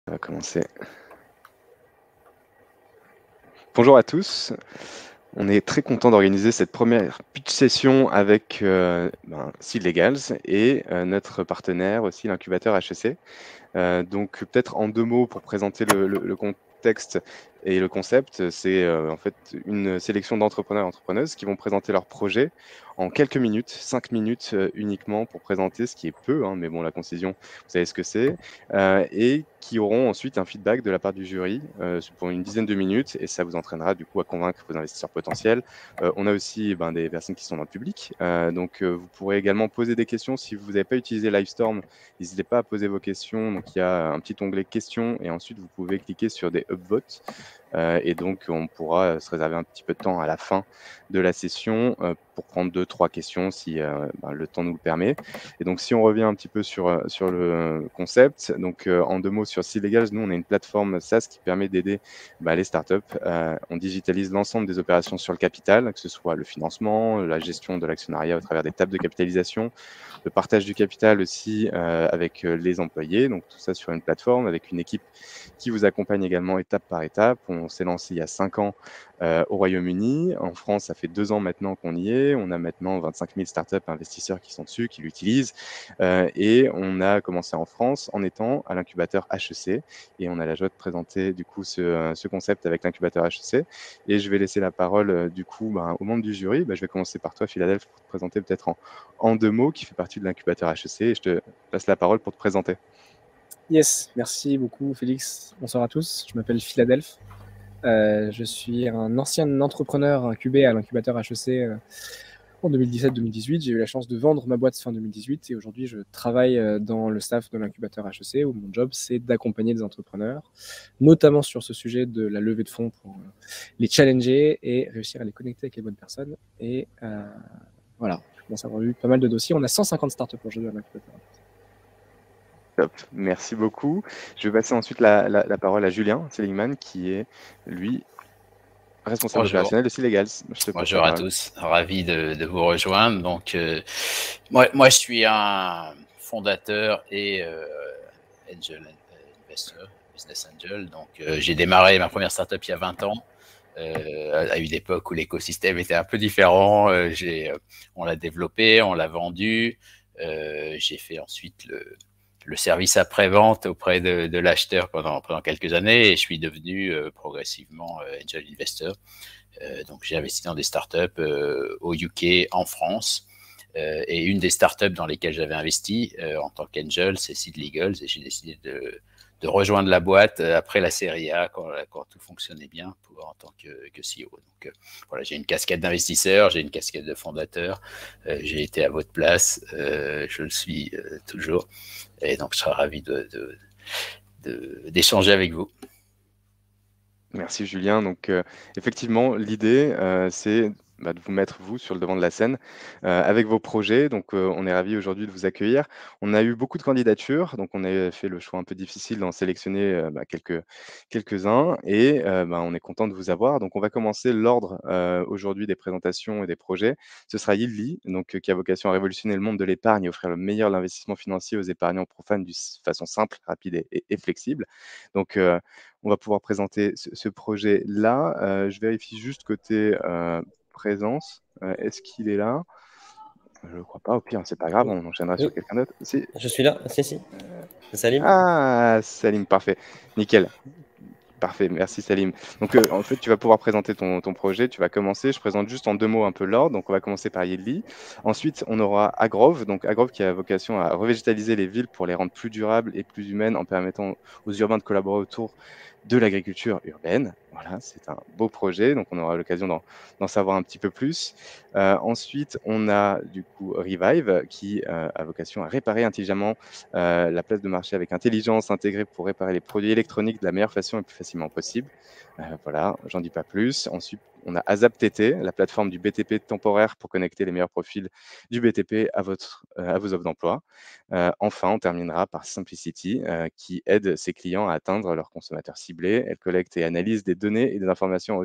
On va commencer. Bonjour à tous. On est très content d'organiser cette première pitch session avec Seed Legals et notre partenaire aussi, l'incubateur HEC. Donc peut-être en 2 mots pour présenter le contexte et le concept, c'est en fait une sélection d'entrepreneurs et entrepreneuses qui vont présenter leur projet en quelques minutes, 5 minutes uniquement pour présenter, ce qui est peu, hein, mais bon, la concision, vous savez ce que c'est, et qui auront ensuite un feedback de la part du jury pour une dizaine de minutes, et ça vous entraînera du coup à convaincre vos investisseurs potentiels. On a aussi des personnes qui sont dans le public, donc vous pourrez également poser des questions si vous n'avez pas utilisé Livestorm. N'hésitez pas à poser vos questions. Donc, il y a un petit onglet questions et ensuite, vous pouvez cliquer sur des upvotes. Et donc, on pourra se réserver un petit peu de temps à la fin de la session pour prendre 2-3 questions si le temps nous le permet. Et donc, si on revient un petit peu sur le concept, donc en 2 mots sur Seed Legals, nous, on a une plateforme SaaS qui permet d'aider les startups. On digitalise l'ensemble des opérations sur le capital, que ce soit le financement, la gestion de l'actionnariat au travers des tables de capitalisation, le partage du capital aussi avec les employés, donc tout ça sur une plateforme avec une équipe qui vous accompagne également étape par étape. On s'est lancé il y a 5 ans au Royaume-Uni. En France, ça fait 2 ans maintenant qu'on y est. On a maintenant 25 000 startups investisseurs qui sont dessus, qui l'utilisent. Et on a commencé en France en étant à l'incubateur HEC. Et on a la joie de présenter du coup ce concept avec l'incubateur HEC. Et je vais laisser la parole du coup aux membres du jury. Je vais commencer par toi, Philadelphie, pour te présenter peut-être en 2 mots, qui fait partie de l'incubateur HEC. Et je te passe la parole pour te présenter. Yes, merci beaucoup Félix. Bonsoir à tous, je m'appelle Philadelphie. Je suis un ancien entrepreneur incubé à l'incubateur HEC en 2017-2018. J'ai eu la chance de vendre ma boîte fin 2018 et aujourd'hui je travaille dans le staff de l'incubateur HEC où mon job c'est d'accompagner des entrepreneurs, notamment sur ce sujet de la levée de fonds pour les challenger et réussir à les connecter avec les bonnes personnes. Et voilà, je commence à avoir eu pas mal de dossiers. On a 150 startups aujourd'hui à l'incubateur. Top, merci beaucoup. Je vais passer ensuite la parole à Julien Seligman, qui est, lui, responsable opérationnel de Seed Legals. Je te passe Bonjour la à parole. tous, ravi de vous rejoindre. Donc, moi, je suis un fondateur et angel investor, business angel. Donc, j'ai démarré ma première startup il y a 20 ans, à une époque où l'écosystème était un peu différent. On l'a développé, on l'a vendu. J'ai fait ensuite le service après-vente auprès de l'acheteur pendant quelques années et je suis devenu progressivement angel investor. Donc, j'ai investi dans des startups au UK, en France. Et une des startups dans lesquelles j'avais investi en tant qu'angel, c'est Seed Legals. Et j'ai décidé de rejoindre la boîte après la série A, quand tout fonctionnait bien en tant que CEO. Donc, voilà, j'ai une casquette d'investisseur, j'ai une casquette de fondateur. J'ai été à votre place, je le suis toujours. Et donc, je serai ravi d'échanger avec vous. Merci Julien. Donc effectivement, l'idée, c'est de vous mettre, vous, sur le devant de la scène avec vos projets. Donc on est ravis aujourd'hui de vous accueillir. On a eu beaucoup de candidatures, donc on a fait le choix un peu difficile d'en sélectionner quelques-uns et on est content de vous avoir. Donc on va commencer l'ordre aujourd'hui des présentations et des projets. Ce sera Yildi, donc qui a vocation à révolutionner le monde de l'épargne et offrir le meilleur de l'investissement financier aux épargnants profanes de façon simple, rapide et flexible. Donc on va pouvoir présenter ce projet-là. Je vérifie juste côté présence. Est-ce qu'il est là? Je ne crois pas. Au pire, c'est pas grave, on enchaînera sur quelqu'un d'autre. Si. Je suis là, si. Salim. Ah, Salim, parfait. Nickel. Parfait, merci Salim. Donc en fait, tu vas pouvoir présenter ton projet, tu vas commencer. Je présente juste en 2 mots un peu l'ordre. Donc on va commencer par Yeldi. Ensuite, on aura Agrove. Donc Agrove qui a vocation à revégétaliser les villes pour les rendre plus durables et plus humaines en permettant aux urbains de collaborer autour de l'agriculture urbaine. Voilà, c'est un beau projet, donc on aura l'occasion d'en savoir un petit peu plus. Ensuite, on a du coup Revive qui a vocation à réparer intelligemment la place de marché avec intelligence intégrée pour réparer les produits électroniques de la meilleure façon et plus facilement possible. Voilà, j'en dis pas plus. Ensuite, On a ASAP TT, la plateforme du BTP temporaire pour connecter les meilleurs profils du BTP à vos offres d'emploi. Enfin, on terminera par Simplicity, qui aide ses clients à atteindre leurs consommateurs ciblés. Elle collecte et analyse des données et des informations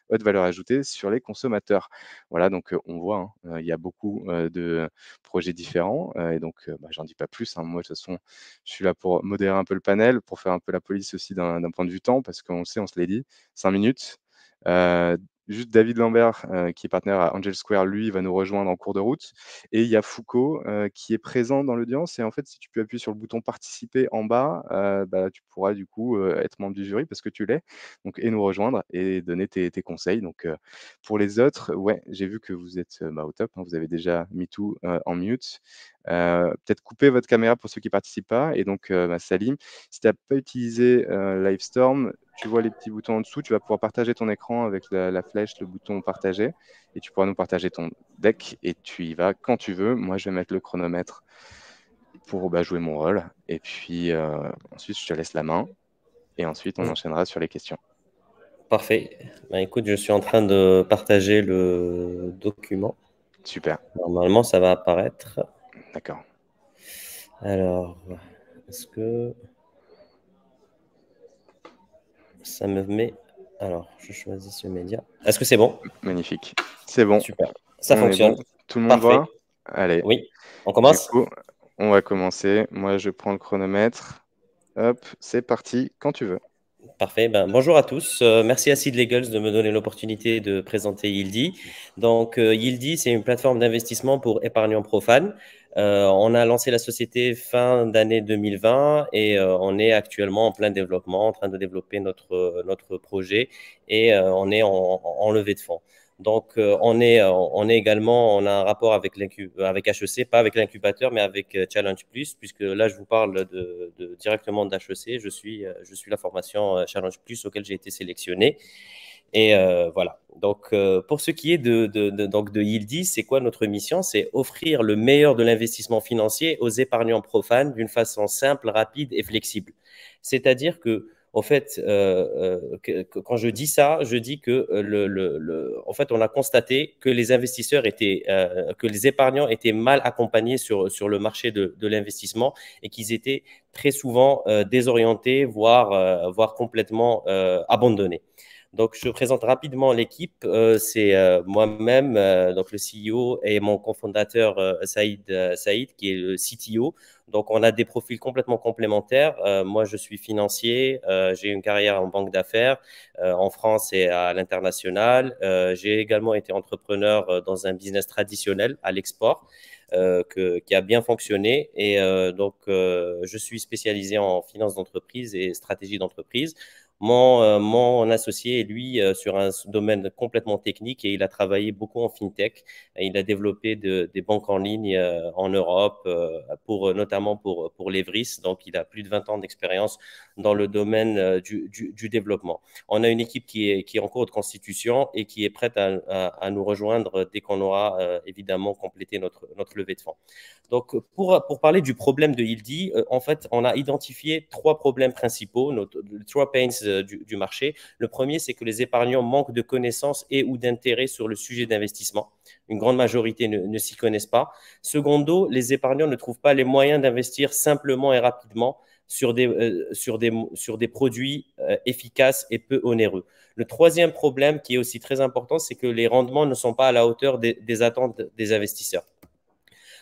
haute valeur ajoutée sur les consommateurs. Voilà, donc on voit, il y a beaucoup de projets différents. Et donc, j'en dis pas plus. Moi, de toute façon, je suis là pour modérer un peu le panel, pour faire un peu la police aussi d'un point de vue temps, parce qu'on sait, on se l'est dit, 5 minutes. Juste David Lambert, qui est partenaire à Angel Square, lui, va nous rejoindre en cours de route. Et il y a Foucault, qui est présent dans l'audience. Et en fait, si tu peux appuyer sur le bouton participer en bas, tu pourras du coup être membre du jury parce que tu l'es. Donc, et nous rejoindre et donner tes conseils. Donc, pour les autres, ouais, j'ai vu que vous êtes au top. Vous avez déjà mis tout en mute. Peut-être couper votre caméra pour ceux qui ne participent pas. Et donc, Salim, si tu n'as pas utilisé Livestorm, tu vois les petits boutons en dessous, tu vas pouvoir partager ton écran avec la flèche, le bouton partager, et tu pourras nous partager ton deck, et tu y vas quand tu veux. Moi, je vais mettre le chronomètre pour jouer mon rôle, et puis ensuite, je te laisse la main, et ensuite, on enchaînera sur les questions. Parfait. Écoute, je suis en train de partager le document. Super. Normalement, ça va apparaître. D'accord. Alors, est-ce que ça me met... Alors, je choisis ce média. Est-ce que c'est bon? Magnifique. C'est bon. Super. Ça On fonctionne. est bon. Tout le monde Parfait. voit? Allez. Oui. On commence? Du coup, on va commencer. Moi, je prends le chronomètre. Hop, c'est parti, quand tu veux. Parfait. Bonjour à tous. Merci à Seed Legals de me donner l'opportunité de présenter Yieldy. Donc, Yieldy, c'est une plateforme d'investissement pour épargnants profanes. On a lancé la société fin d'année 2020 et on est actuellement en plein développement, en train de développer notre projet et on est en levée de fonds. Donc, on a un rapport avec HEC, pas avec l'incubateur, mais avec Challenge Plus, puisque là, je vous parle directement d'HEC. Je suis la formation Challenge Plus auquel j'ai été sélectionné. Et voilà. Donc, pour ce qui est de Yieldy, c'est quoi notre mission? C'est offrir le meilleur de l'investissement financier aux épargnants profanes d'une façon simple, rapide et flexible. C'est-à-dire que en fait, quand je dis ça, je dis que en fait, on a constaté que les investisseurs que les épargnants étaient mal accompagnés sur le marché de l'investissement et qu'ils étaient très souvent désorientés, voire complètement abandonnés. Donc, je présente rapidement l'équipe. C'est moi-même, donc le CEO, et mon cofondateur Saïd, qui est le CTO. Donc, on a des profils complètement complémentaires. Moi, je suis financier. J'ai une carrière en banque d'affaires en France et à l'international. J'ai également été entrepreneur dans un business traditionnel à l'export. Qui a bien fonctionné. Et donc, je suis spécialisé en finance d'entreprise et stratégie d'entreprise. Mon associé est, lui, sur un domaine complètement technique et il a travaillé beaucoup en fintech. Il a développé des banques en ligne en Europe, notamment pour l'Evris. Donc, il a plus de 20 ans d'expérience dans le domaine du développement. On a une équipe qui est en cours de constitution et qui est prête à nous rejoindre dès qu'on aura évidemment complété notre levée de fonds. Donc, pour parler du problème de Yieldy, en fait, on a identifié 3 problèmes principaux, 3 pains du marché. Le premier, c'est que les épargnants manquent de connaissances et ou d'intérêt sur le sujet d'investissement. Une grande majorité ne s'y connaissent pas. Secondo, les épargnants ne trouvent pas les moyens d'investir simplement et rapidement sur des produits efficaces et peu onéreux. Le troisième problème, qui est aussi très important, c'est que les rendements ne sont pas à la hauteur des attentes des investisseurs.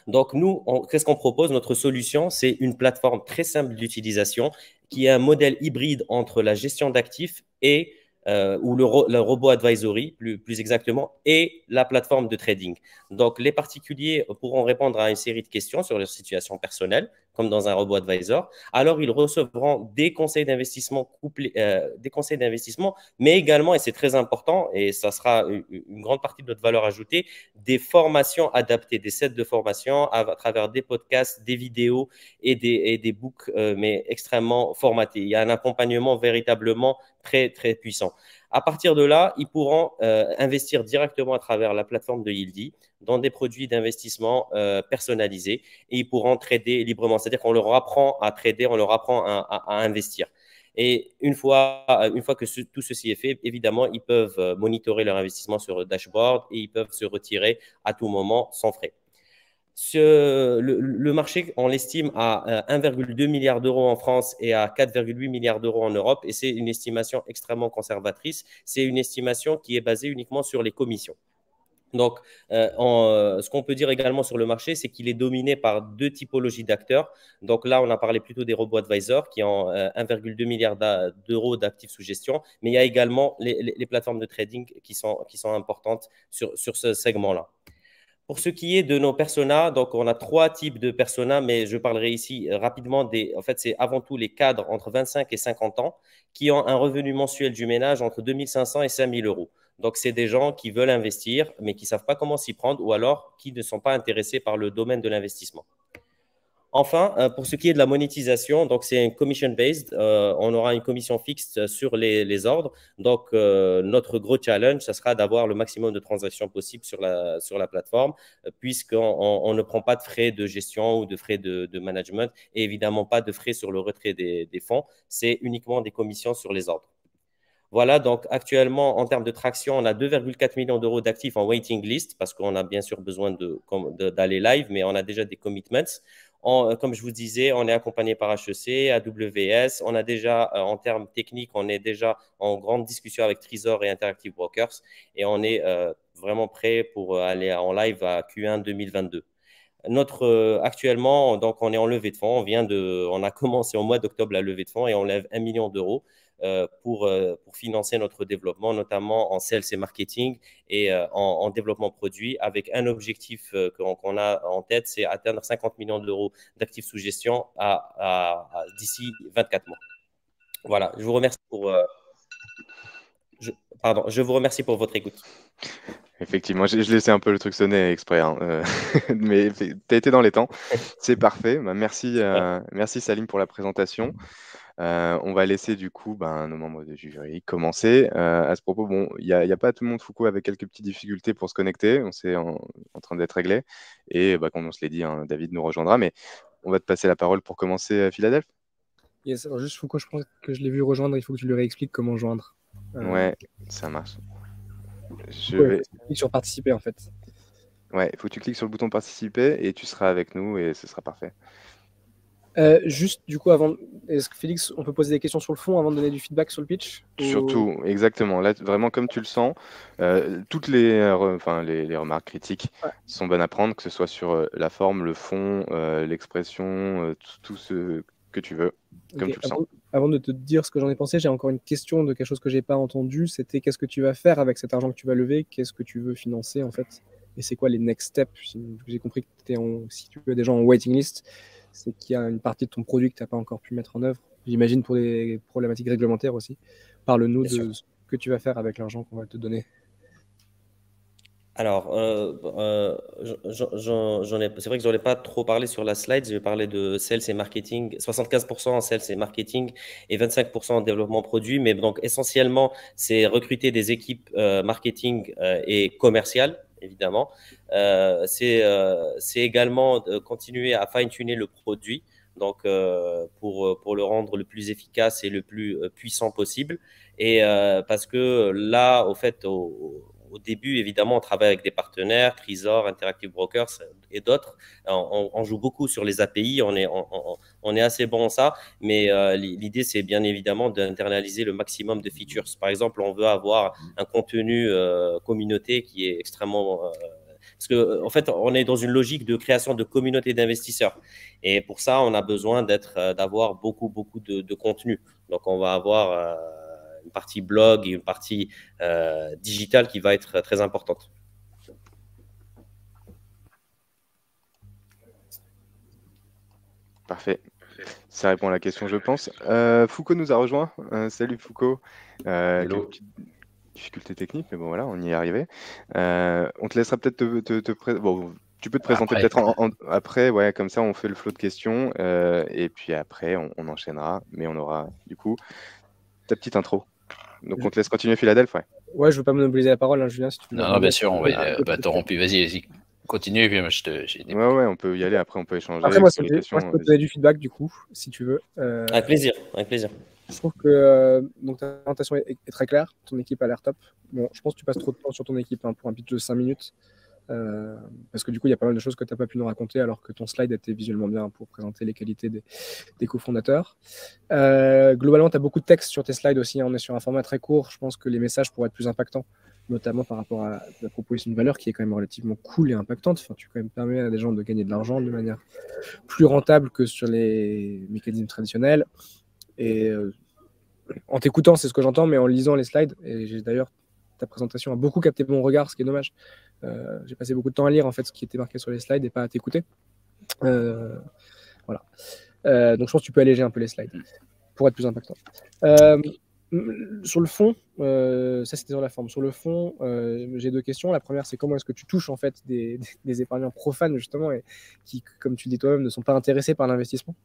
Donc, nous, qu'est-ce qu'on propose? Notre solution, c'est une plateforme très simple d'utilisation qui est un modèle hybride entre la gestion d'actifs et ou le robot advisory, plus exactement, et la plateforme de trading. Donc, les particuliers pourront répondre à une série de questions sur leur situation personnelle, comme dans un robot advisor. Alors, ils recevront des conseils d'investissement mais également, et c'est très important, et ça sera une grande partie de notre valeur ajoutée, des formations adaptées, des sets de formation à travers des podcasts, des vidéos et des books, mais extrêmement formatés. Il y a un accompagnement véritablement très, très puissant. À partir de là, ils pourront investir directement à travers la plateforme de Yieldy dans des produits d'investissement personnalisés et ils pourront trader librement. C'est-à-dire qu'on leur apprend à trader, on leur apprend à investir. Et une fois que tout ceci est fait, évidemment, ils peuvent monitorer leur investissement sur le dashboard et ils peuvent se retirer à tout moment sans frais. Le marché, on l'estime à 1,2 milliard d'euros en France et à 4,8 milliards d'euros en Europe. Et c'est une estimation extrêmement conservatrice. C'est une estimation qui est basée uniquement sur les commissions. Donc, ce qu'on peut dire également sur le marché, c'est qu'il est dominé par deux typologies d'acteurs. Donc là, on a parlé plutôt des robo-advisors qui ont 1,2 milliard d'euros d'actifs sous gestion, mais il y a également les plateformes de trading qui sont importantes sur ce segment-là. Pour ce qui est de nos personas, donc on a 3 types de personas, mais je parlerai ici rapidement en fait, c'est avant tout les cadres entre 25 et 50 ans qui ont un revenu mensuel du ménage entre 2 500 et 5 000 euros. Donc, c'est des gens qui veulent investir, mais qui ne savent pas comment s'y prendre ou alors qui ne sont pas intéressés par le domaine de l'investissement. Enfin, pour ce qui est de la monétisation, donc c'est un commission-based. On aura une commission fixe sur les ordres. Donc, notre gros challenge, ça sera d'avoir le maximum de transactions possibles sur la plateforme, puisqu'on ne prend pas de frais de gestion ou de frais de management et évidemment pas de frais sur le retrait des fonds. C'est uniquement des commissions sur les ordres. Voilà, donc actuellement, en termes de traction, on a 2,4 millions d'euros d'actifs en waiting list parce qu'on a bien sûr besoin d'aller live, mais on a déjà des commitments. Comme je vous disais, on est accompagné par HEC, AWS. On a déjà, en termes techniques, on est déjà en grande discussion avec Trezor et Interactive Brokers et on est vraiment prêt pour aller en live à Q1 2022. Actuellement, donc on est en levée de fonds. On a commencé au mois d'octobre la levée de fonds et on lève 1 million d'euros pour financer notre développement, notamment en sales et marketing et en développement produit, avec un objectif qu'on a en tête, c'est atteindre 50 millions d'euros d'actifs sous gestion d'ici 24 mois. Voilà, je vous remercie je vous remercie pour votre écoute. Effectivement, je laissais un peu le truc sonner exprès, hein. Mais tu as été dans les temps. C'est parfait. Bah, merci Salim pour la présentation. On va laisser du coup nos membres de jury commencer. À ce propos, bon, il n'y a pas tout le monde. Foucault avec quelques petites difficultés pour se connecter. On s'est en train d'être réglé. Et comme on se l'est dit, hein, David nous rejoindra. Mais on va te passer la parole pour commencer à Philadelphie. Yes, alors juste Foucault, je pense que je l'ai vu rejoindre. Il faut que tu lui réexpliques comment joindre. Ouais, ça marche. Clique sur participer en fait. Ouais, il faut que tu cliques sur le bouton participer et tu seras avec nous et ce sera parfait. Juste du coup, est-ce que Félix, on peut poser des questions sur le fond avant de donner du feedback sur le pitch? Surtout, exactement. Là, vraiment comme tu le sens, toutes les remarques critiques sont bonnes à prendre, que ce soit sur la forme, le fond, l'expression, tout ce que tu veux, comme tu le sens. Avant de te dire ce que j'en ai pensé, j'ai encore une question de quelque chose que j'ai pas entendu. C'était qu'est-ce que tu vas faire avec cet argent que tu vas lever? Qu'est-ce que tu veux financer en fait? Et c'est quoi les next steps? J'ai compris que si tu veux des gens en waiting list, c'est qu'il y a une partie de ton produit que tu n'as pas encore pu mettre en œuvre. J'imagine pour les problématiques réglementaires aussi. Parle-nous de ce que tu vas faire avec l'argent qu'on va te donner. Alors, c'est vrai que j'en ai pas trop parlé sur la slide. Je vais parler de sales et marketing, 75% en sales et marketing et 25% en développement produit. Mais donc, essentiellement, c'est recruter des équipes marketing et commerciales, évidemment. C'est également de continuer à fine-tuner le produit. Donc, pour le rendre le plus efficace et le plus puissant possible. Et parce que là, au fait, au début, évidemment, on travaille avec des partenaires, Trezor, Interactive Brokers et d'autres. On joue beaucoup sur les API, on est assez bon en ça, mais l'idée, c'est bien évidemment d'internaliser le maximum de features. Par exemple, on veut avoir un contenu communauté qui est extrêmement... parce qu'en fait, on est dans une logique de création de communauté d'investisseurs. Et pour ça, on a besoin d'avoir beaucoup de contenu. Donc, on va avoir... une partie blog et une partie digitale qui va être très importante. Parfait. Ça répond à la question, je pense. Foucault nous a rejoint. Salut Foucault. Hello. Difficulté technique, mais bon voilà, on y est arrivé. On te laissera peut-être te présenter. Bon, tu peux te présenter peut-être après, ouais, comme ça on fait le flot de questions et puis après on enchaînera, mais on aura du coup ta petite intro. Donc on te laisse continuer Philadelphie. Ouais, je veux pas monopoliser la parole, hein, Julien, si tu veux. Non, bien sûr, on va t'interrompre. Vas-y, continue, puis moi Ouais, on peut y aller, après on peut échanger. Après, moi, je peux te donner du feedback, du coup, si tu veux. Avec plaisir, avec plaisir. Je trouve que donc ta présentation est très claire, ton équipe a l'air top. Bon, je pense que tu passes trop de temps sur ton équipe pour un pitch de 5 minutes. Parce que du coup, il y a pas mal de choses que tu n'as pas pu nous raconter alors que ton slide était visuellement bien pour présenter les qualités des cofondateurs. Globalement, tu as beaucoup de texte sur tes slides aussi. On est sur un format très court. Je pense que les messages pourraient être plus impactants, notamment par rapport à la proposition de valeur qui est quand même relativement cool et impactante. Enfin, tu quand même permets à des gens de gagner de l'argent de manière plus rentable que sur les mécanismes traditionnels. Et en t'écoutant, c'est ce que j'entends, mais en lisant les slides, et j'ai d'ailleurs ta présentation a beaucoup capté mon regard, ce qui est dommage. J'ai passé beaucoup de temps à lire en fait ce qui était marqué sur les slides et pas à t'écouter. Voilà. Donc je pense que tu peux alléger un peu les slides pour être plus impactant. Sur le fond, ça c'était sur la forme. Sur le fond, j'ai 2 questions. La première, c'est comment est-ce que tu touches en fait des épargnants profanes justement et qui, comme tu le dis toi-même, ne sont pas intéressés par l'investissement.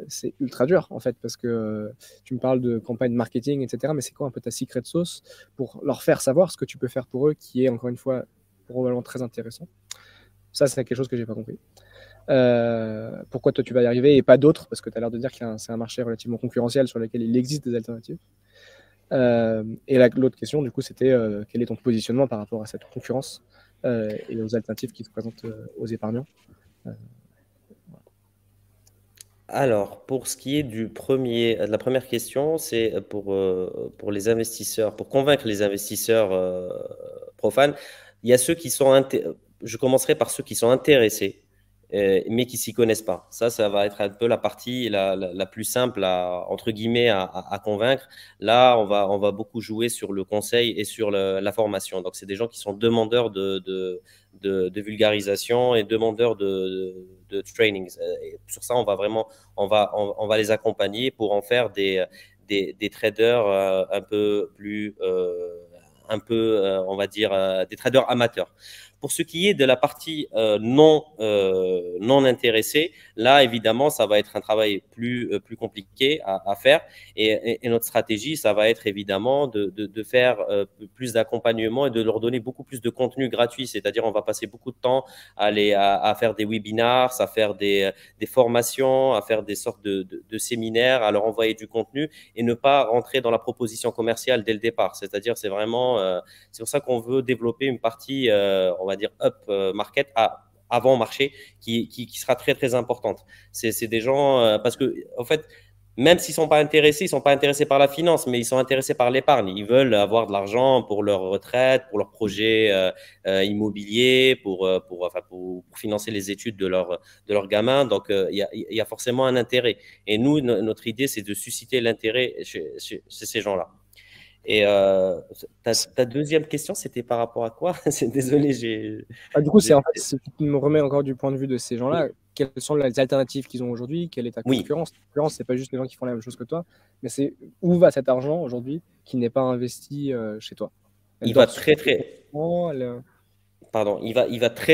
C'est ultra dur en fait parce que tu me parles de campagne marketing, etc. Mais c'est quoi un peu ta secret sauce pour leur faire savoir ce que tu peux faire pour eux, qui est encore une fois probablement très intéressant. Ça, c'est quelque chose que j'ai pas compris. Pourquoi toi tu vas y arriver et pas d'autres, parce que tu as l'air de dire que c'est un marché relativement concurrentiel sur lequel il existe des alternatives. Et l'autre question, du coup, c'était quel est ton positionnement par rapport à cette concurrence et aux alternatives qui se présentent aux épargnants. Alors, pour ce qui est de la première question, c'est pour les investisseurs, pour convaincre les investisseurs profanes. Il y a ceux qui sont, je commencerai par ceux qui sont intéressés, mais qui s'y connaissent pas. Ça va être un peu la partie la plus simple entre guillemets à convaincre. Là, on va beaucoup jouer sur le conseil et sur la formation. Donc, c'est des gens qui sont demandeurs de vulgarisation et demandeurs de trainings. Et sur ça, on va les accompagner pour en faire des traders un peu plus, on va dire, des traders amateurs. Pour ce qui est de la partie non intéressée, là, évidemment, ça va être un travail plus compliqué à faire. Et notre stratégie, ça va être évidemment de faire plus d'accompagnement et de leur donner beaucoup plus de contenu gratuit. C'est-à-dire, on va passer beaucoup de temps à faire des webinars, à faire des formations, à faire des sortes de séminaires, à leur envoyer du contenu et ne pas rentrer dans la proposition commerciale dès le départ. C'est-à-dire, c'est vraiment, c'est pour ça qu'on veut développer une partie, on va dire, up market avant marché qui sera très, très importante. C'est des gens, parce que, en fait, même s'ils ne sont pas intéressés, ils ne sont pas intéressés par la finance, mais ils sont intéressés par l'épargne. Ils veulent avoir de l'argent pour leur retraite, pour leur projet immobilier, pour financer les études de leur gamin. Donc, il y a forcément un intérêt. Et nous, notre idée, c'est de susciter l'intérêt chez ces gens-là. Et ta deuxième question, c'était par rapport à quoi? Désolé, du coup, c'est en fait, si tu me remets encore du point de vue de ces gens-là, quelles sont les alternatives qu'ils ont aujourd'hui? Quelle est ta concurrence? La concurrence, c'est pas juste les gens qui font la même chose que toi, mais c'est où va cet argent aujourd'hui qui n'est pas investi chez toi? Il va très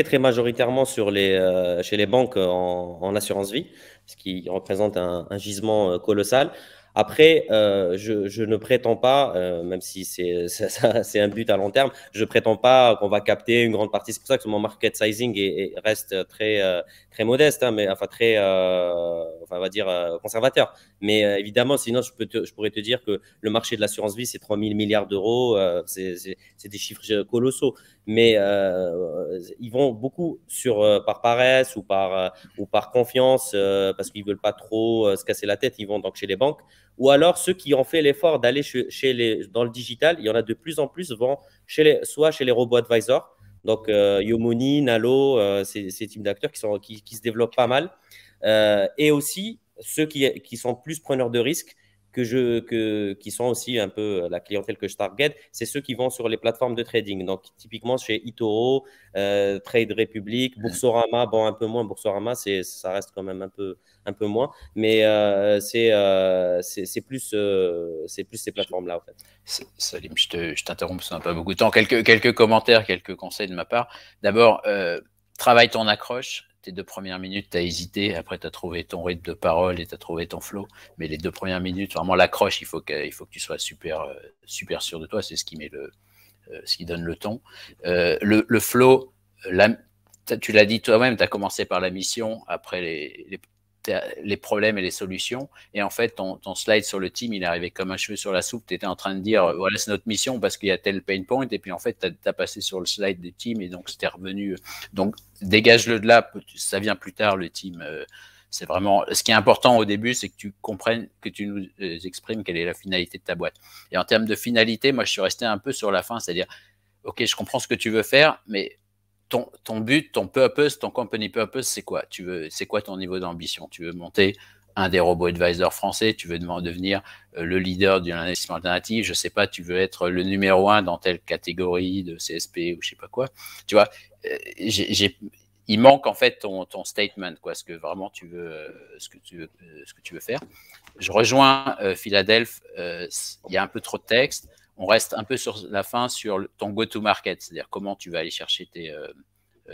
très majoritairement chez les banques en assurance vie, ce qui représente un gisement colossal. Après, je ne prétends pas, même si c'est un but à long terme, je ne prétends pas qu'on va capter une grande partie. C'est pour ça que mon market sizing reste très modeste, hein, mais enfin on va dire conservateur. Mais évidemment, sinon, je pourrais te dire que le marché de l'assurance vie, c'est 3 000 milliards d'euros. C'est des chiffres colossaux. Mais ils vont beaucoup par paresse ou par confiance, parce qu'ils ne veulent pas trop se casser la tête. Ils vont donc chez les banques. Ou alors, ceux qui ont fait l'effort d'aller dans le digital, il y en a de plus en plus, vont soit chez les robo-advisors, donc Yomoni, Nalo, ces types d'acteurs qui se développent pas mal. Et aussi, ceux qui sont plus preneurs de risques, qui sont aussi un peu la clientèle que je target, c'est ceux qui vont sur les plateformes de trading. Donc, typiquement chez eToro, Trade Republic, Boursorama, bon, un peu moins. Boursorama, ça reste quand même un peu moins. Mais c'est plus ces plateformes-là, en fait. Salim, je t'interromps, ça n'a pas beaucoup de temps. Quelques commentaires, quelques conseils de ma part. D'abord, travaille ton accroche. Tes 2 premières minutes, tu as hésité. Après, tu as trouvé ton rythme de parole et tu as trouvé ton flow. Mais les 2 premières minutes, vraiment, l'accroche, il faut que tu sois super sûr de toi. C'est ce qui ce qui donne le ton. Le flow, tu l'as dit toi-même, tu as commencé par la mission. Après, les problèmes et les solutions. Et en fait, ton slide sur le team, il est arrivé comme un cheveu sur la soupe. Tu étais en train de dire, voilà, c'est notre mission parce qu'il y a tel pain point. Et puis, en fait, tu as passé sur le slide du team et donc c'était revenu. Donc, dégage-le de là. Ça vient plus tard, le team. C'est vraiment ce qui est important au début, c'est que tu comprennes, que tu nous exprimes quelle est la finalité de ta boîte. Et en termes de finalité, moi, je suis resté un peu sur la fin, c'est-à-dire, OK, je comprends ce que tu veux faire, mais ton but, ton purpose, ton company purpose, c'est quoi? C'est quoi ton niveau d'ambition? Tu veux monter un des robots advisors français, tu veux devenir le leader d'un investissement alternatif, je sais pas, tu veux être le numéro 1 dans telle catégorie de CSP ou je sais pas quoi. Tu vois, il manque en fait ton statement, quoi, ce que vraiment tu veux, ce que tu veux faire. Je rejoins Philadelphie, il y a un peu trop de texte. On reste un peu sur la fin sur ton go-to-market, c'est-à-dire comment tu vas aller chercher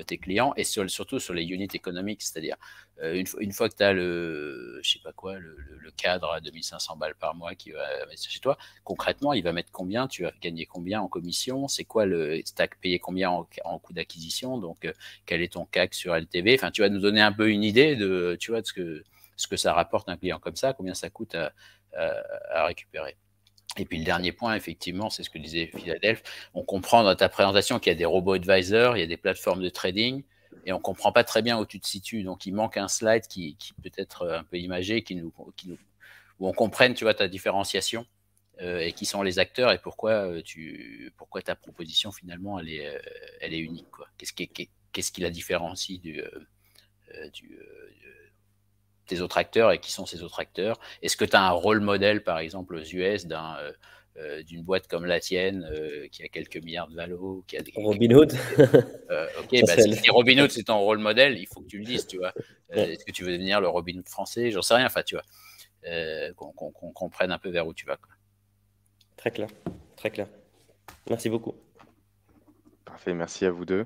tes clients et surtout sur les unit économiques, c'est-à-dire une fois que tu as le cadre à 2500 balles par mois qui va investir chez toi, concrètement, il va mettre combien, tu vas gagner combien en commission, c'est quoi le stack, payer combien en coût d'acquisition, donc quel est ton CAC sur LTV, enfin tu vas nous donner un peu une idée de ce que ça rapporte un client comme ça, combien ça coûte à récupérer. Et puis le dernier point, effectivement, c'est ce que disait Philadelphie. On comprend dans ta présentation qu'il y a des robots advisors, il y a des plateformes de trading, et on ne comprend pas très bien où tu te situes. Donc il manque un slide qui peut être un peu imagé, où on comprenne, tu vois, ta différenciation et qui sont les acteurs et pourquoi ta proposition finalement elle est unique, quoi. Qu'est-ce qui la différencie des autres acteurs et qui sont ces autres acteurs? Est-ce que tu as un rôle modèle, par exemple, aux US, d'une boîte comme la tienne qui a quelques milliards de valo, qui a des... Robinhood. Ok, bah, si Robinhood c'est ton rôle modèle, il faut que tu le dises, tu vois. Est-ce que tu veux devenir le Robinhood français? J'en sais rien, enfin, tu vois. Qu'on comprenne un peu vers où tu vas, quoi. Très clair, très clair. Merci beaucoup. Parfait, merci à vous deux.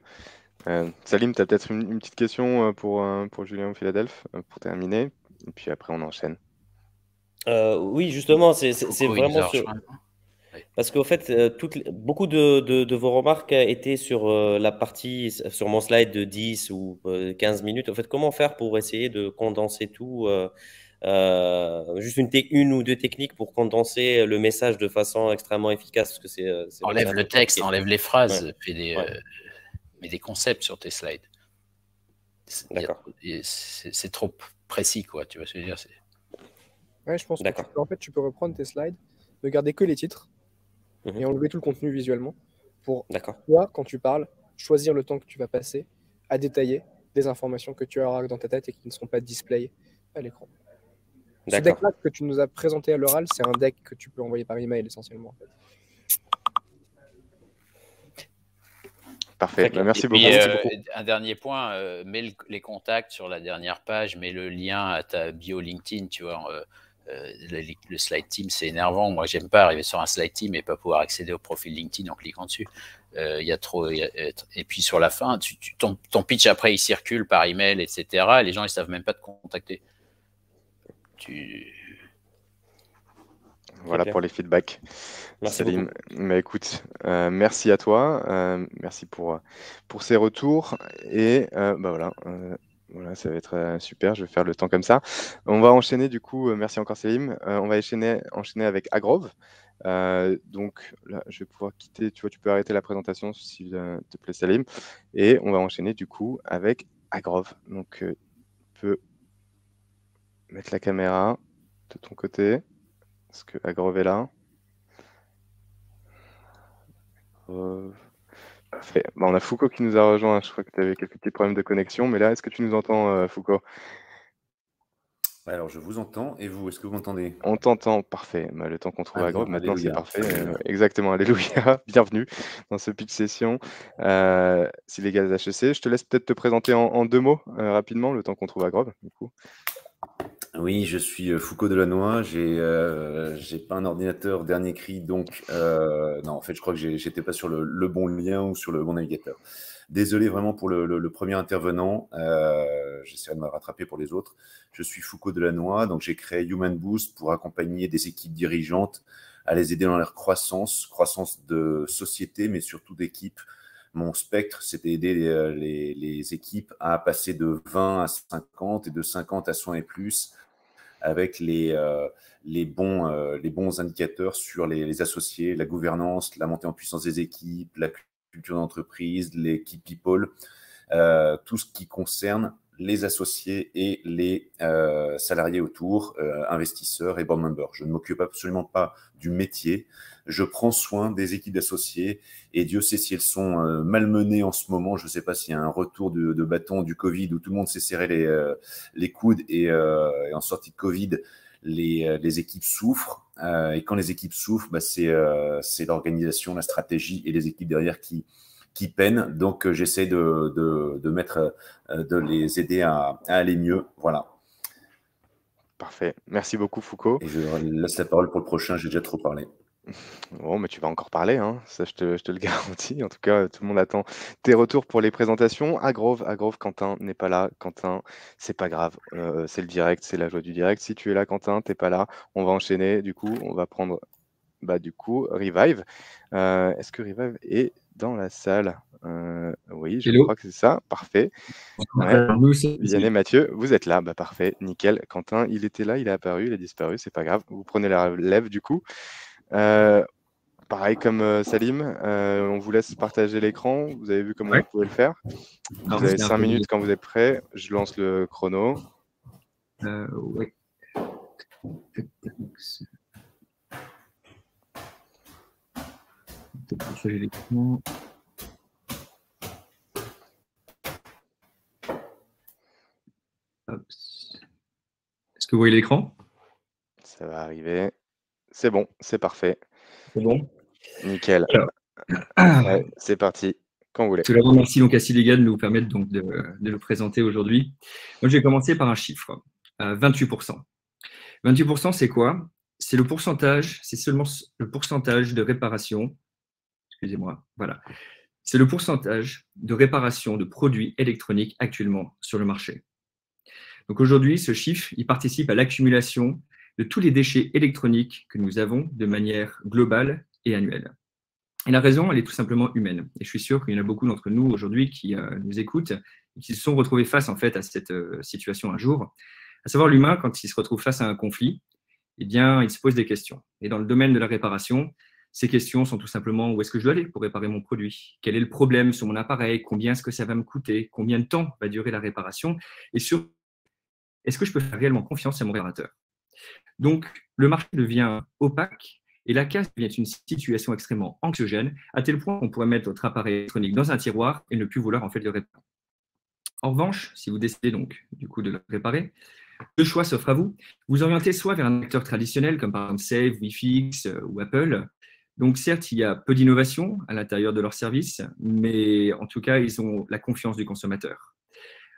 Salim, tu as peut-être une petite question pour Julien ou Philadelphie pour terminer, et puis après on enchaîne. Oui, justement, c'est vraiment parce qu'au fait, beaucoup de vos remarques étaient sur la partie, sur mon slide de 10 ou 15 minutes. En fait, comment faire pour essayer de condenser tout juste une ou deux techniques pour condenser le message de façon extrêmement efficace, parce que c'est enlève le texte, enlève les phrases, ouais. Mets des concepts sur tes slides. D'accord. C'est trop précis, quoi. Tu vois ce que je veux dire? Ouais, je pense que tu peux reprendre tes slides, ne garder que les titres et enlever tout le contenu visuellement pour toi, quand tu parles, choisir le temps que tu vas passer à détailler des informations que tu auras dans ta tête et qui ne seront pas display à l'écran. Ce deck-là que tu nous as présenté à l'oral, c'est un deck que tu peux envoyer par email essentiellement. En fait. Parfait, merci beaucoup. Un dernier point, mets les contacts sur la dernière page, mets le lien à ta bio LinkedIn, tu vois. Le slide team, c'est énervant. Moi, j'aime pas arriver sur un slide team et pas pouvoir accéder au profil LinkedIn en cliquant dessus. Et puis sur la fin, ton pitch après, il circule par email, etc. Et les gens, ils savent même pas te contacter. Voilà pour les feedbacks. Merci Salim. Mais écoute, merci à toi, merci pour ces retours et voilà. Voilà, ça va être super, je vais faire le temps comme ça. On va enchaîner du coup, merci encore Salim, on va enchaîner avec Agrove. Donc là, je vais pouvoir quitter, tu vois, tu peux arrêter la présentation s'il te plaît Salim. Et on va enchaîner du coup avec Agrove. Donc tu peux mettre la caméra de ton côté. Est-ce que Agrove est là? Parfait. On a Foucault qui nous a rejoint. Je crois que tu avais quelques petits problèmes de connexion, mais là, est-ce que tu nous entends, Foucault? Alors, je vous entends. Et vous, est-ce que vous m'entendez? On t'entend, parfait. Le temps qu'on trouve Agrove, maintenant c'est parfait. Exactement, alléluia. Bienvenue dans ce pitch session. Si les gars HEC, je te laisse peut-être te présenter en 2 mots rapidement, le temps qu'on trouve Agrove, du coup. Oui, je suis Foucault Delannoy. J'ai pas un ordinateur dernier cri, donc non, en fait, je crois que j'étais pas sur le bon lien ou sur le bon navigateur. Désolé vraiment pour le premier intervenant. J'essaierai de me rattraper pour les autres. Je suis Foucault Delannoy, donc j'ai créé Human Boost pour accompagner des équipes dirigeantes à les aider dans leur croissance de société, mais surtout d'équipe, Mon spectre, c'était aider les équipes à passer de 20 à 50 et de 50 à 100 et plus avec les bons indicateurs sur les associés, la gouvernance, la montée en puissance des équipes, la culture d'entreprise, l'équipe people, tout ce qui concerne les associés et les salariés autour, investisseurs et board members. Je ne m'occupe absolument pas du métier. Je prends soin des équipes d'associés et Dieu sait si elles sont malmenées en ce moment. Je ne sais pas s'il y a un retour de bâton du Covid où tout le monde s'est serré les coudes et en sortie de Covid, les équipes souffrent. Et quand les équipes souffrent, c'est l'organisation, la stratégie et les équipes derrière qui peinent. Donc, j'essaie de les aider à aller mieux. Voilà. Parfait. Merci beaucoup, Foucault. Et je laisse la parole pour le prochain. J'ai déjà trop parlé. Bon, mais tu vas encore parler, hein. Ça je te le garantis. En tout cas, tout le monde attend tes retours pour les présentations. À Grove, Quentin n'est pas là. Quentin, c'est pas grave. C'est le direct, c'est la joie du direct. Si tu es là, Quentin, t'es pas là. On va enchaîner. Du coup, on va prendre Revive. Est-ce que Revive est dans la salle? Oui, je crois que c'est ça. Parfait. Ouais. Vianney et Mathieu, vous êtes là. Parfait, nickel. Quentin, il était là, il est apparu, il a disparu, c'est pas grave. Vous prenez la relève du coup. Pareil comme Salim, on vous laisse partager l'écran. Vous avez vu comment vous pouvez le faire. Vous avez 5 minutes quand vous êtes prêts. Je lance le chrono. Oui. Partager l'écran. Est-ce que vous voyez l'écran? Ça va arriver. C'est bon, c'est parfait. C'est bon? Nickel. Ouais, c'est parti, quand vous voulez. Tout d'abord, merci donc à Silegal de nous permettre donc de nous présenter aujourd'hui. Moi, je vais commencer par un chiffre, 28%. 28%, c'est quoi? C'est le pourcentage, c'est seulement le pourcentage de réparation, excusez-moi, voilà. C'est le pourcentage de réparation de produits électroniques actuellement sur le marché. Donc aujourd'hui, ce chiffre, il participe à l'accumulation de tous les déchets électroniques que nous avons de manière globale et annuelle. Et la raison, elle est tout simplement humaine. Et je suis sûr qu'il y en a beaucoup d'entre nous aujourd'hui qui nous écoutent et qui se sont retrouvés face en fait à cette situation un jour. À savoir l'humain, quand il se retrouve face à un conflit, eh bien, il se pose des questions. Et dans le domaine de la réparation, ces questions sont tout simplement où est-ce que je dois aller pour réparer mon produit? Quel est le problème sur mon appareil? Combien est-ce que ça va me coûter? Combien de temps va durer la réparation? Et surtout, est-ce que je peux faire réellement confiance à mon réparateur? Donc, le marché devient opaque et la casse devient une situation extrêmement anxiogène, à tel point qu'on pourrait mettre votre appareil électronique dans un tiroir et ne plus vouloir en fait le réparer. En revanche, si vous décidez donc du coup de le réparer, deux choix s'offrent à vous. Vous orientez soit vers un acteur traditionnel comme par exemple Save, Wifix ou Apple. Donc certes, il y a peu d'innovation à l'intérieur de leur service, mais en tout cas, ils ont la confiance du consommateur.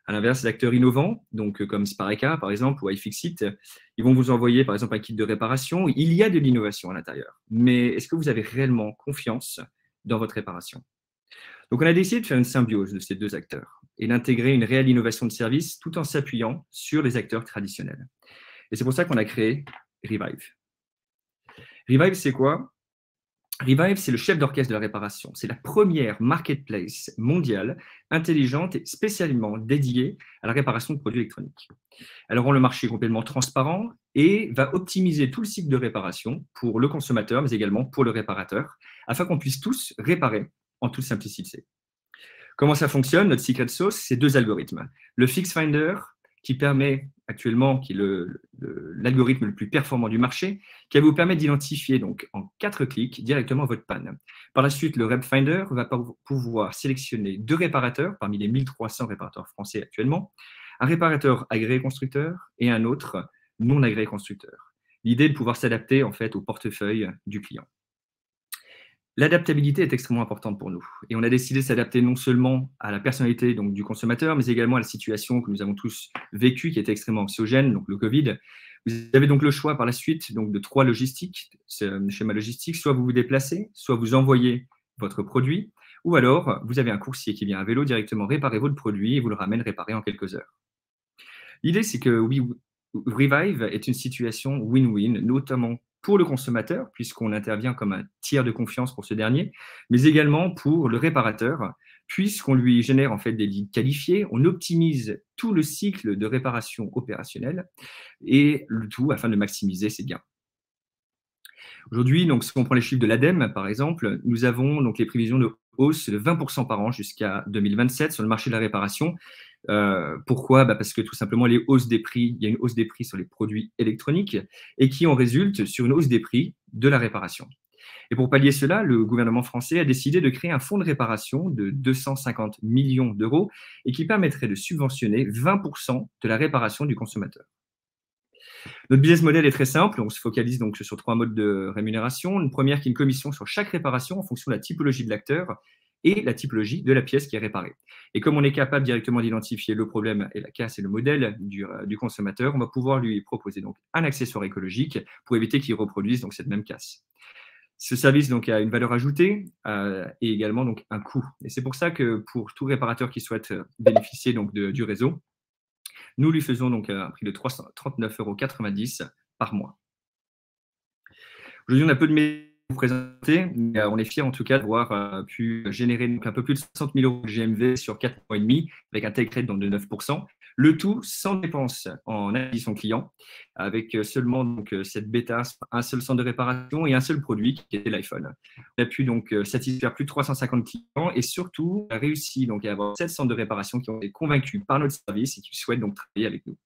À l'inverse, les acteurs innovants, donc comme Spareka par exemple ou iFixit, ils vont vous envoyer par exemple un kit de réparation. Il y a de l'innovation à l'intérieur, mais est-ce que vous avez réellement confiance dans votre réparation? Donc on a décidé de faire une symbiose de ces deux acteurs et d'intégrer une réelle innovation de service tout en s'appuyant sur les acteurs traditionnels. Et c'est pour ça qu'on a créé Revive. Revive, c'est quoi? Revive, c'est le chef d'orchestre de la réparation. C'est la première marketplace mondiale intelligente et spécialement dédiée à la réparation de produits électroniques. Elle rend le marché complètement transparent et va optimiser tout le cycle de réparation pour le consommateur, mais également pour le réparateur, afin qu'on puisse tous réparer en toute simplicité. Comment ça fonctionne? Notre secret sauce, c'est deux algorithmes. Le Fix Finder, qui permet actuellement, qui est l'algorithme le plus performant du marché, qui va vous permettre d'identifier donc en 4 clics directement votre panne. Par la suite, le Rep Finder va pouvoir sélectionner 2 réparateurs parmi les 1300 réparateurs français actuellement, un réparateur agréé constructeur et un autre non agréé constructeur. L'idée est de pouvoir s'adapter en fait au portefeuille du client. L'adaptabilité est extrêmement importante pour nous et on a décidé de s'adapter non seulement à la personnalité donc, du consommateur, mais également à la situation que nous avons tous vécue qui était extrêmement anxiogène, donc le Covid. Vous avez donc le choix par la suite donc, de 3 logistiques, schéma logistique, soit vous vous déplacez, soit vous envoyez votre produit, ou alors vous avez un coursier qui vient à vélo directement réparer votre produit et vous le ramène réparé en quelques heures. L'idée, c'est que oui, Revive est une situation win-win, notamment pour le consommateur, puisqu'on intervient comme un tiers de confiance pour ce dernier, mais également pour le réparateur, puisqu'on lui génère en fait des leads qualifiés, on optimise tout le cycle de réparation opérationnelle et le tout afin de maximiser ses gains. Aujourd'hui, donc, si on prend les chiffres de l'ADEME, par exemple, nous avons donc les prévisions de hausse de 20% par an jusqu'à 2027 sur le marché de la réparation. Pourquoi? Parce que tout simplement, il y a une hausse des prix sur les produits électroniques et qui en résulte sur une hausse des prix de la réparation. Et pour pallier cela, le gouvernement français a décidé de créer un fonds de réparation de 250 millions d'euros et qui permettrait de subventionner 20% de la réparation du consommateur. Notre business model est très simple. On se focalise donc sur 3 modes de rémunération. Une première qui est une commission sur chaque réparation en fonction de la typologie de l'acteur et la typologie de la pièce qui est réparée. Et comme on est capable directement d'identifier le problème et la casse et le modèle du consommateur, on va pouvoir lui proposer donc un accessoire écologique pour éviter qu'il reproduise donc cette même casse. Ce service donc a une valeur ajoutée et également donc un coût. Et c'est pour ça que pour tout réparateur qui souhaite bénéficier donc du réseau, nous lui faisons donc un prix de 339,90 € par mois. Aujourd'hui, on a peu de métiers à vous présenter, mais on est fiers en tout cas d'avoir pu générer donc un peu plus de 60 000 € de GMV sur 4 mois et demi, avec un take rate de 9%. Le tout sans dépense en acquisition client, avec seulement donc, cette bêta, un seul centre de réparation et un seul produit qui était l'iPhone. On a pu donc satisfaire plus de 350 clients et surtout réussi donc à avoir 7 centres de réparation qui ont été convaincus par notre service et qui souhaitent donc travailler avec nous.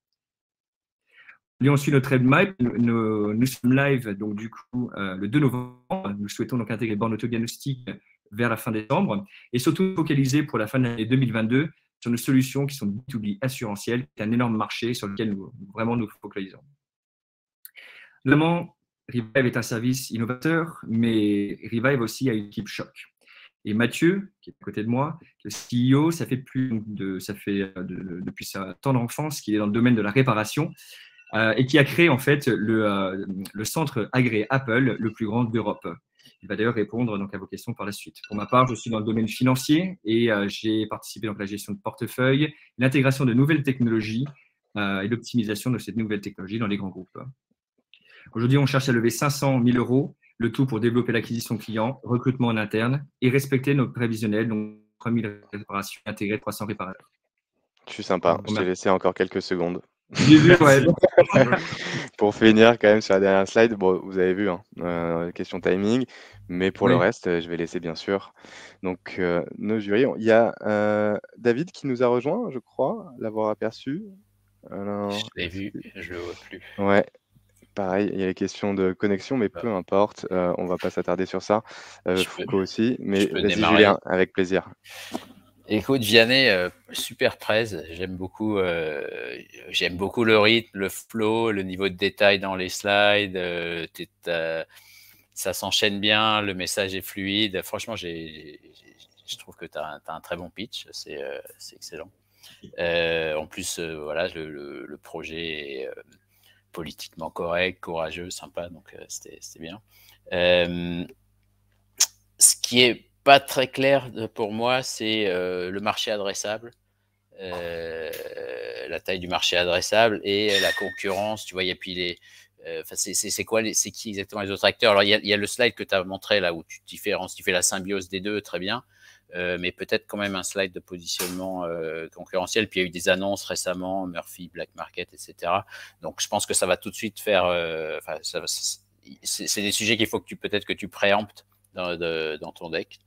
On suit notre roadmap. Nous sommes live donc du coup le 2 novembre. Nous souhaitons donc intégrer borne autodiagnostic vers la fin décembre et surtout focaliser pour la fin de l'année 2022 sur nos solutions qui sont B2B assurantielles, qui est un énorme marché sur lequel nous focalisons. Notamment, Revive est un service innovateur, mais Revive aussi a une équipe choc. Et Mathieu, qui est à côté de moi, le CEO, depuis sa tendre enfance qu'il est dans le domaine de la réparation et qui a créé en fait le centre agréé Apple le plus grand d'Europe. Il va d'ailleurs répondre donc à vos questions par la suite. Pour ma part, je suis dans le domaine financier et j'ai participé donc à la gestion de portefeuille, l'intégration de nouvelles technologies et l'optimisation de cette nouvelle technologie dans les grands groupes. Aujourd'hui, on cherche à lever 500 000 €, le tout pour développer l'acquisition client, recrutement en interne et respecter nos prévisionnels, donc 3 000 réparations intégrées, 300 réparateurs. Je suis sympa, je t'ai laissé encore quelques secondes. Ouais. Pour finir quand même sur la dernière slide, bon, vous avez vu, question timing, mais pour le reste, je vais laisser bien sûr. Donc nos jurys, il y a David qui nous a rejoint, je crois, l'avoir aperçu. Alors, je l'ai vu, je le vois plus. Ouais, pareil, il y a les questions de connexion, mais peu importe, on va pas s'attarder sur ça. Foucault aussi, mais vas-y Julien, avec plaisir. Écoute, Vianney, super presse. J'aime beaucoup le rythme, le flow, le niveau de détail dans les slides. Ça s'enchaîne bien, le message est fluide. Franchement, je trouve que tu as un très bon pitch. C'est excellent. En plus, voilà, le projet est politiquement correct, courageux, sympa. Donc, c'était bien. Ce qui est pas très clair pour moi, c'est le marché adressable, la taille du marché adressable et la concurrence. Tu vois, il y a puis les. C'est qui exactement les autres acteurs? Alors, il y a le slide que tu as montré là où tu différences, tu fais la symbiose des deux, très bien. Mais peut-être quand même un slide de positionnement concurrentiel. Puis il y a eu des annonces récemment, Murphy, Black Market, etc. Donc, je pense que ça va tout de suite faire. C'est des sujets qu'il faut que peut-être que tu préemptes dans ton deck.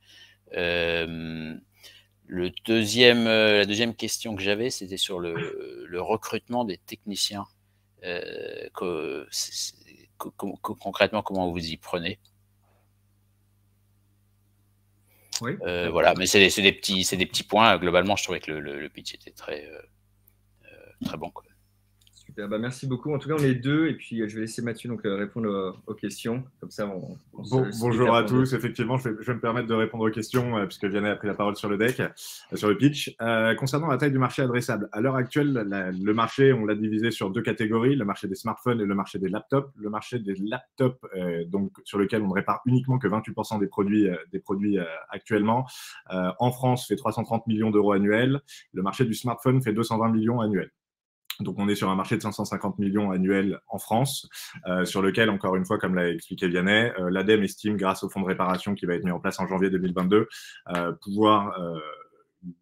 La deuxième question que j'avais, c'était sur le recrutement des techniciens. Concrètement, comment vous y prenez? Oui. Voilà, mais c'est des petits points. Globalement, je trouvais que le pitch était très bon, quoi. Super, merci beaucoup. En tout cas, on est deux et puis je vais laisser Mathieu donc, répondre aux questions. Comme ça, bonjour à tous. Effectivement, je vais me permettre de répondre aux questions puisque Vianney a pris la parole sur le deck, sur le pitch. Concernant la taille du marché adressable, à l'heure actuelle, le marché, on l'a divisé sur deux catégories, le marché des smartphones et le marché des laptops. Le marché des laptops, donc, sur lequel on ne répare uniquement que 28% des produits actuellement, en France, fait 330 millions € annuels. Le marché du smartphone fait 220 millions annuels. Donc, on est sur un marché de 550 millions annuels en France, sur lequel, encore une fois, comme l'a expliqué Vianney, l'ADEME estime, grâce au fonds de réparation qui va être mis en place en janvier 2022, pouvoir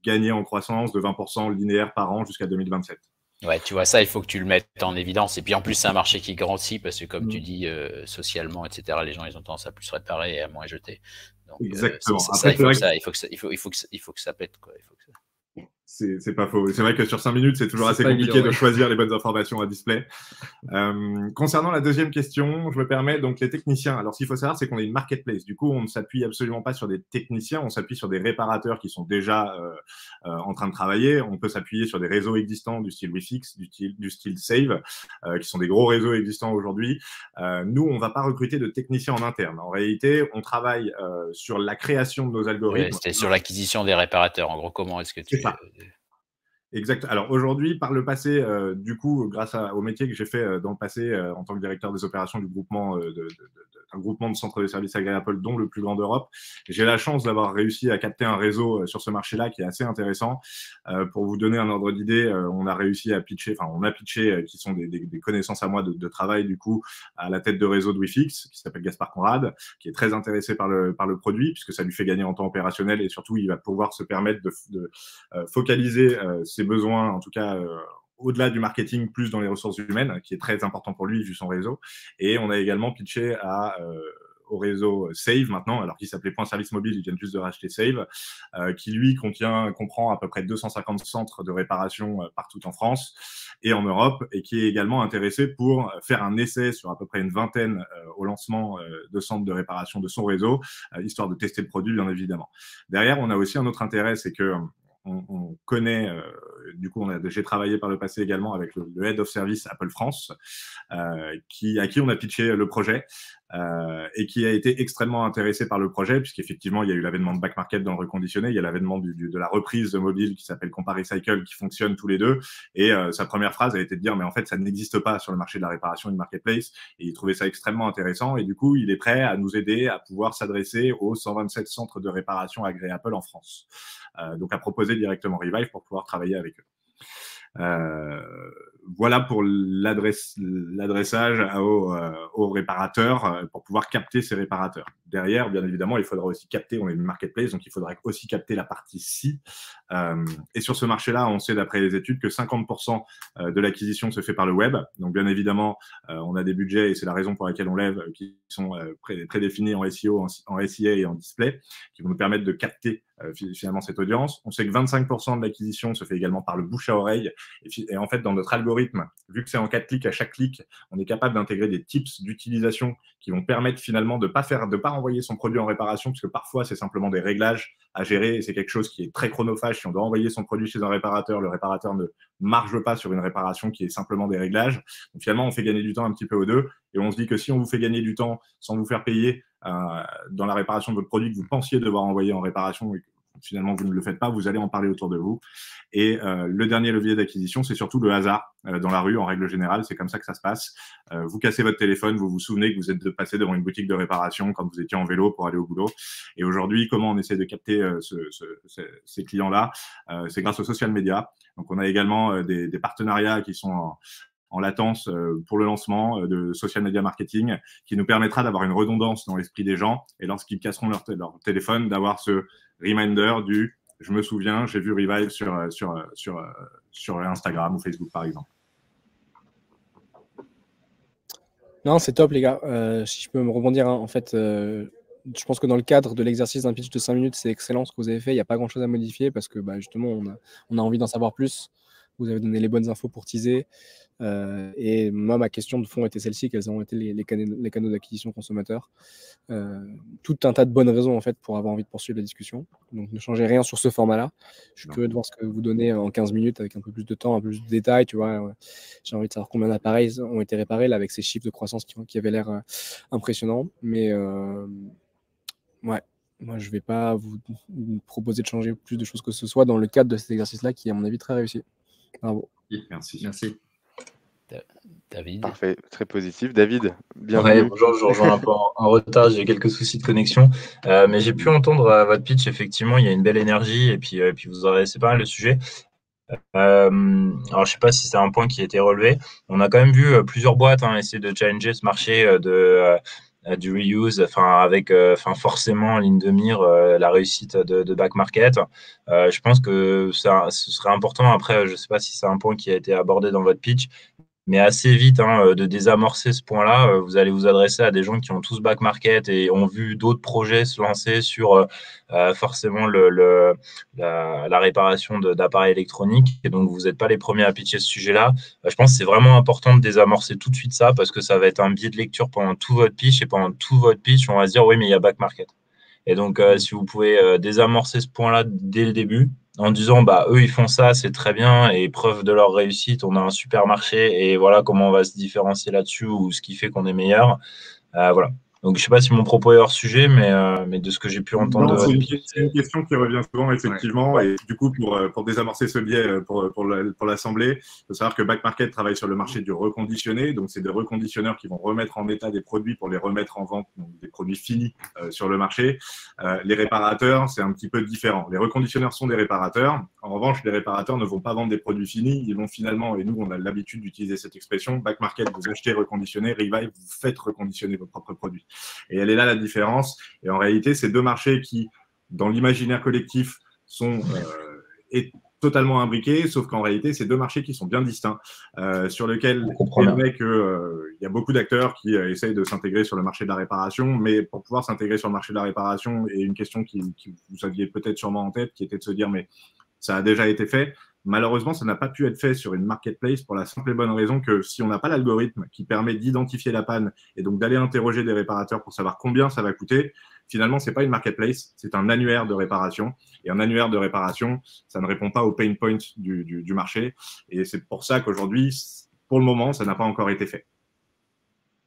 gagner en croissance de 20% linéaire par an jusqu'à 2027. Ouais, tu vois, ça, il faut que tu le mettes en évidence. Et puis, en plus, c'est un marché qui grandit parce que, comme tu dis, socialement, etc., les gens, ils ont tendance à plus réparer et à moins jeter. Donc, exactement. Il faut que ça pète, quoi. C'est pas faux. C'est vrai que sur 5 minutes, c'est toujours assez compliqué de choisir les bonnes informations à display. Concernant la deuxième question, je me permets, donc les techniciens. Alors, ce qu'il faut savoir, c'est qu'on est une marketplace. Du coup, on ne s'appuie absolument pas sur des techniciens, on s'appuie sur des réparateurs qui sont déjà en train de travailler. On peut s'appuyer sur des réseaux existants du style WeFix, du style Save, qui sont des gros réseaux existants aujourd'hui. Nous, on ne va pas recruter de techniciens en interne. En réalité, on travaille sur la création de nos algorithmes. C'était sur l'acquisition des réparateurs. En gros, comment est-ce que tu... Exact. Alors aujourd'hui, par le passé, du coup, grâce au métier que j'ai fait dans le passé en tant que directeur des opérations du groupement un groupement de centres de services agréables, dont le plus grand d'Europe, j'ai la chance d'avoir réussi à capter un réseau sur ce marché-là qui est assez intéressant. Pour vous donner un ordre d'idée, on a réussi à pitcher, enfin on a pitché, qui sont des connaissances à moi de travail du coup, à la tête de réseau de WeFix, qui s'appelle Gaspard Conrad, qui est très intéressé par le produit, puisque ça lui fait gagner en temps opérationnel et surtout il va pouvoir se permettre de focaliser ses besoins, en tout cas au-delà du marketing, plus dans les ressources humaines, qui est très important pour lui vu son réseau. Et on a également pitché au réseau Save maintenant, alors qu'il s'appelait Point Service Mobile, ils viennent juste de racheter Save, qui lui comprend à peu près 250 centres de réparation partout en France et en Europe, et qui est également intéressé pour faire un essai sur à peu près une vingtaine au lancement de centres de réparation de son réseau, histoire de tester le produit, bien évidemment. Derrière, on a aussi un autre intérêt, c'est que on connaît, du coup, j'ai travaillé par le passé également avec le Head of Service Apple France, à qui on a pitché le projet et qui a été extrêmement intéressé par le projet, puisqu'effectivement, il y a eu l'avènement de Back Market dans le reconditionné, il y a l'avènement de la reprise de mobile qui s'appelle Compare-Recycle, qui fonctionne tous les deux. Et sa première phrase a été de dire, mais en fait, ça n'existe pas sur le marché de la réparation, une marketplace. Et il trouvait ça extrêmement intéressant. Et du coup, il est prêt à nous aider à pouvoir s'adresser aux 127 centres de réparation agréés Apple en France. Donc à proposer directement Revive pour pouvoir travailler avec eux. Voilà pour l'adressage aux réparateurs pour pouvoir capter ces réparateurs. Derrière, bien évidemment, il faudra aussi capter, on est une marketplace, donc il faudra aussi capter la partie C. Et sur ce marché-là, on sait d'après les études que 50% de l'acquisition se fait par le web. Donc bien évidemment, on a des budgets, et c'est la raison pour laquelle on lève, qui sont prédéfinis en SEO, en SIA et en display, qui vont nous permettre de capter finalement cette audience. On sait que 25% de l'acquisition se fait également par le bouche à oreille. Et en fait, dans notre algorithme, vu que c'est en 4 clics, à chaque clic, on est capable d'intégrer des tips d'utilisation qui vont permettre finalement de pas renvoyer son produit en réparation, parce que parfois, c'est simplement des réglages à gérer et c'est quelque chose qui est très chronophage. Si on doit envoyer son produit chez un réparateur, le réparateur ne marge pas sur une réparation qui est simplement des réglages. Donc finalement, on fait gagner du temps un petit peu aux deux. Et on se dit que si on vous fait gagner du temps sans vous faire payer dans la réparation de votre produit que vous pensiez devoir envoyer en réparation et que finalement vous ne le faites pas, vous allez en parler autour de vous. Et le dernier levier d'acquisition, c'est surtout le hasard dans la rue, en règle générale, c'est comme ça que ça se passe. Vous cassez votre téléphone, vous vous souvenez que vous êtes passé devant une boutique de réparation quand vous étiez en vélo pour aller au boulot. Et aujourd'hui, comment on essaie de capter ces clients-là? C'est grâce aux social media. Donc on a également des partenariats qui sont en latence pour le lancement de social media marketing, qui nous permettra d'avoir une redondance dans l'esprit des gens, et lorsqu'ils casseront leur téléphone, d'avoir ce reminder du « je me souviens, j'ai vu Revive sur Instagram ou Facebook » par exemple. Non, c'est top les gars. Si je peux me rebondir, hein, en fait, je pense que dans le cadre de l'exercice d'un pitch de 5 minutes, c'est excellent ce que vous avez fait. Il n'y a pas grand-chose à modifier parce que justement, on a envie d'en savoir plus. Vous avez donné les bonnes infos pour teaser. Et moi, ma question de fond était celle-ci, quels ont été les canaux d'acquisition consommateurs. Tout un tas de bonnes raisons en fait pour avoir envie de poursuivre la discussion. Donc ne changez rien sur ce format-là. Je suis curieux de voir ce que vous donnez en 15 minutes avec un peu plus de temps, un peu plus de détails. Tu vois, j'ai envie de savoir combien d'appareils ont été réparés là, avec ces chiffres de croissance qui avaient l'air impressionnants. Mais ouais. Moi, je ne vais pas vous proposer de changer plus de choses que ce soit dans le cadre de cet exercice-là qui est à mon avis très réussi. Bravo. Merci. Merci. David. Parfait, très positif. David, bienvenue. Ouais, bonjour, je vous rejoins un peu en retard, j'ai quelques soucis de connexion, mais j'ai pu entendre votre pitch, effectivement, il y a une belle énergie et puis vous adressez pas mal le sujet. Alors, je sais pas si c'est un point qui a été relevé. On a quand même vu plusieurs boîtes essayer de challenger ce marché du reuse, enfin avec, enfin forcément en ligne de mire la réussite de back market. Je pense que ce serait important. Après, je sais pas si c'est un point qui a été abordé dans votre pitch, mais assez vite de désamorcer ce point-là. Vous allez vous adresser à des gens qui ont tous back market et ont vu d'autres projets se lancer sur forcément la réparation d'appareils électroniques. Et donc, vous n'êtes pas les premiers à pitcher ce sujet-là. Je pense que c'est vraiment important de désamorcer tout de suite ça parce que ça va être un biais de lecture pendant tout votre pitch. Et pendant tout votre pitch, on va se dire, oui, mais il y a back market. Et donc, si vous pouvez désamorcer ce point-là dès le début, en disant, bah, eux, ils font ça, c'est très bien, et preuve de leur réussite, on a un super marché, et voilà comment on va se différencier là-dessus, ou ce qui fait qu'on est meilleur. Voilà. Donc, je ne sais pas si mon propos est hors sujet, mais de ce que j'ai pu entendre. Non, c'est une question qui revient souvent, effectivement. Ouais. Et du coup, pour désamorcer ce biais pour l'Assemblée, il faut savoir que Back Market travaille sur le marché du reconditionné. Donc, c'est des reconditionneurs qui vont remettre en état des produits pour les remettre en vente, donc des produits finis sur le marché. Les réparateurs, c'est un petit peu différent. Les reconditionneurs sont des réparateurs. En revanche, les réparateurs ne vont pas vendre des produits finis. Ils vont finalement, et nous, on a l'habitude d'utiliser cette expression, Back Market, vous achetez reconditionné, Revive, vous faites reconditionner vos propres produits. Et elle est là la différence. Et en réalité, c'est deux marchés qui, dans l'imaginaire collectif, sont totalement imbriqués, sauf qu'en réalité, c'est deux marchés qui sont bien distincts, sur lesquels il est vrai qu'il y a beaucoup d'acteurs qui essayent de s'intégrer sur le marché de la réparation, mais pour pouvoir s'intégrer sur le marché de la réparation, et une question qui vous aviez peut-être sûrement en tête, qui était de se dire, mais ça a déjà été fait. Malheureusement, ça n'a pas pu être fait sur une marketplace pour la simple et bonne raison que si on n'a pas l'algorithme qui permet d'identifier la panne et donc d'aller interroger des réparateurs pour savoir combien ça va coûter, finalement, c'est pas une marketplace, c'est un annuaire de réparation. Et un annuaire de réparation, ça ne répond pas aux pain points du marché. Et c'est pour ça qu'aujourd'hui, pour le moment, ça n'a pas encore été fait.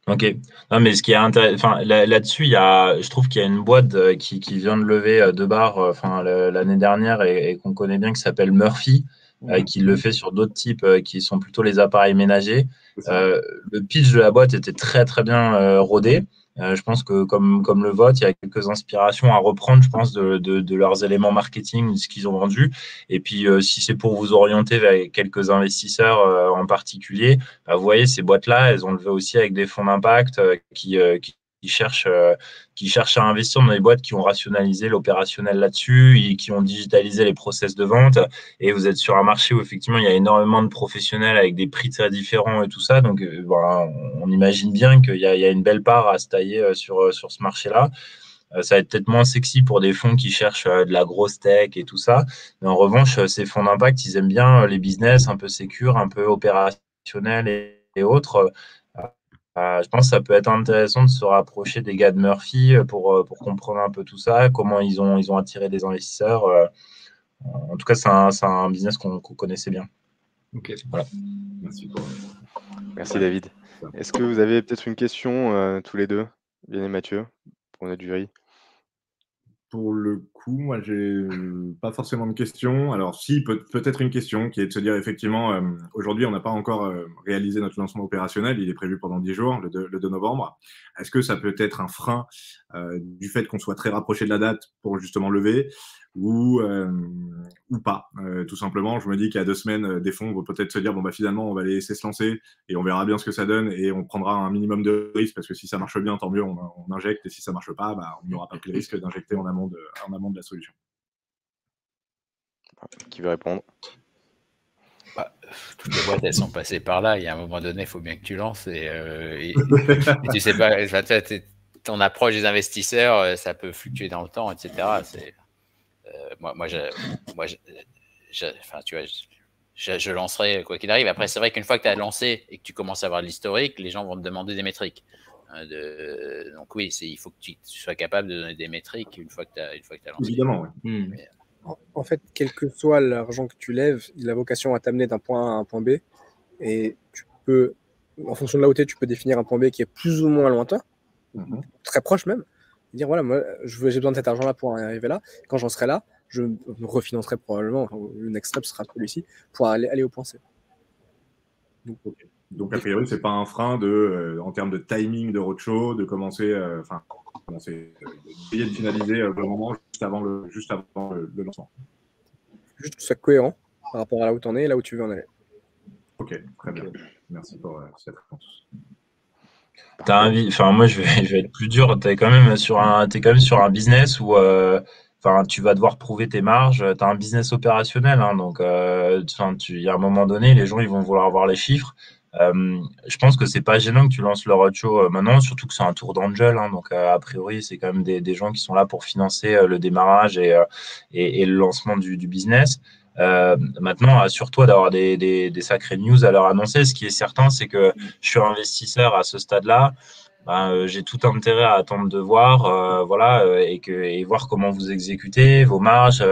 Ok. Non, mais ce qui est intéressant, là-dessus, je trouve qu'il y a une boîte qui vient de lever 2 bars, l'année dernière et qu'on connaît bien, qui s'appelle Murphy, qui le fait sur d'autres types qui sont plutôt les appareils ménagers. Le pitch de la boîte était très très bien rodé. Je pense que comme le vote, il y a quelques inspirations à reprendre, je pense, de leurs éléments marketing, de ce qu'ils ont vendu. Et puis, si c'est pour vous orienter vers quelques investisseurs en particulier, bah, vous voyez, ces boîtes-là, elles ont levé aussi avec des fonds d'impact qui cherchent à investir dans des boîtes qui ont rationalisé l'opérationnel là-dessus et qui ont digitalisé les process de vente. Et vous êtes sur un marché où effectivement il y a énormément de professionnels avec des prix très différents et tout ça. Donc voilà, on imagine bien qu'il y a une belle part à se tailler sur ce marché-là. Ça va être peut-être moins sexy pour des fonds qui cherchent de la grosse tech et tout ça. Mais en revanche, ces fonds d'impact, ils aiment bien les business un peu sécures, un peu opérationnels et autres. Je pense que ça peut être intéressant de se rapprocher des gars de Murphy pour comprendre un peu tout ça, comment ils ont attiré des investisseurs. En tout cas, c'est un business qu'on connaissait bien. Ok. Voilà. Merci David. Est-ce que vous avez peut-être une question tous les deux, Yann et Mathieu, pour notre jury? Pour le coup, moi, j'ai pas forcément de question. Alors, si, peut-être une question qui est de se dire, effectivement, aujourd'hui, on n'a pas encore réalisé notre lancement opérationnel. Il est prévu pendant 10 jours, le 2 novembre. Est-ce que ça peut être un frein du fait qu'on soit très rapproché de la date pour justement lever ou pas tout simplement, je me dis qu'il y a 2 semaines, des fonds vont peut-être se dire, bon, bah, finalement, on va les laisser se lancer et on verra bien ce que ça donne et on prendra un minimum de risque parce que si ça marche bien, tant mieux, on injecte et si ça marche pas, bah, on n'aura pas pris le risque d'injecter en amont de la solution. Qui veut répondre? Toutes les boîtes, elles sont passées par là. Il y a un moment donné, il faut bien que tu lances et tu sais pas, ton approche des investisseurs, ça peut fluctuer dans le temps, etc. Je lancerai quoi qu'il arrive. Après, c'est vrai qu'une fois que tu as lancé et que tu commences à avoir l'historique, les gens vont te demander des métriques. Donc oui, il faut que tu sois capable de donner des métriques une fois que tu as lancé. Évidemment, oui. En fait, quel que soit l'argent que tu lèves, il a vocation à t'amener d'un point A à un point B. Et tu peux, en fonction de là où tu es, tu peux définir un point B qui est plus ou moins lointain, très proche même. Dire voilà, moi, j'ai besoin de cet argent-là pour arriver là. Quand j'en serai là, je me refinancerai probablement. Le next step sera celui-ci pour aller au point C. Donc, a priori, c'est pas un frein en termes de timing de roadshow, de commencer, d'essayer de finaliser le moment juste avant le lancement. Juste que ce soit cohérent par rapport à là où tu en es et là où tu veux en aller. Ok, très bien. Merci pour cette réponse. Moi, je vais être plus dur. T'es quand même sur un business où tu vas devoir prouver tes marges. Tu as un business opérationnel, hein, donc il y a un moment donné, les gens ils vont vouloir voir les chiffres. Je pense que c'est pas gênant que tu lances le roadshow maintenant, surtout que c'est un tour d'angel, hein, donc a priori c'est quand même des gens qui sont là pour financer le démarrage et le lancement du business. Maintenant, assure-toi d'avoir des sacrées news à leur annoncer. Ce qui est certain, c'est que je suis investisseur à ce stade-là. J'ai tout intérêt à attendre de voir, et voir comment vous exécutez vos marges,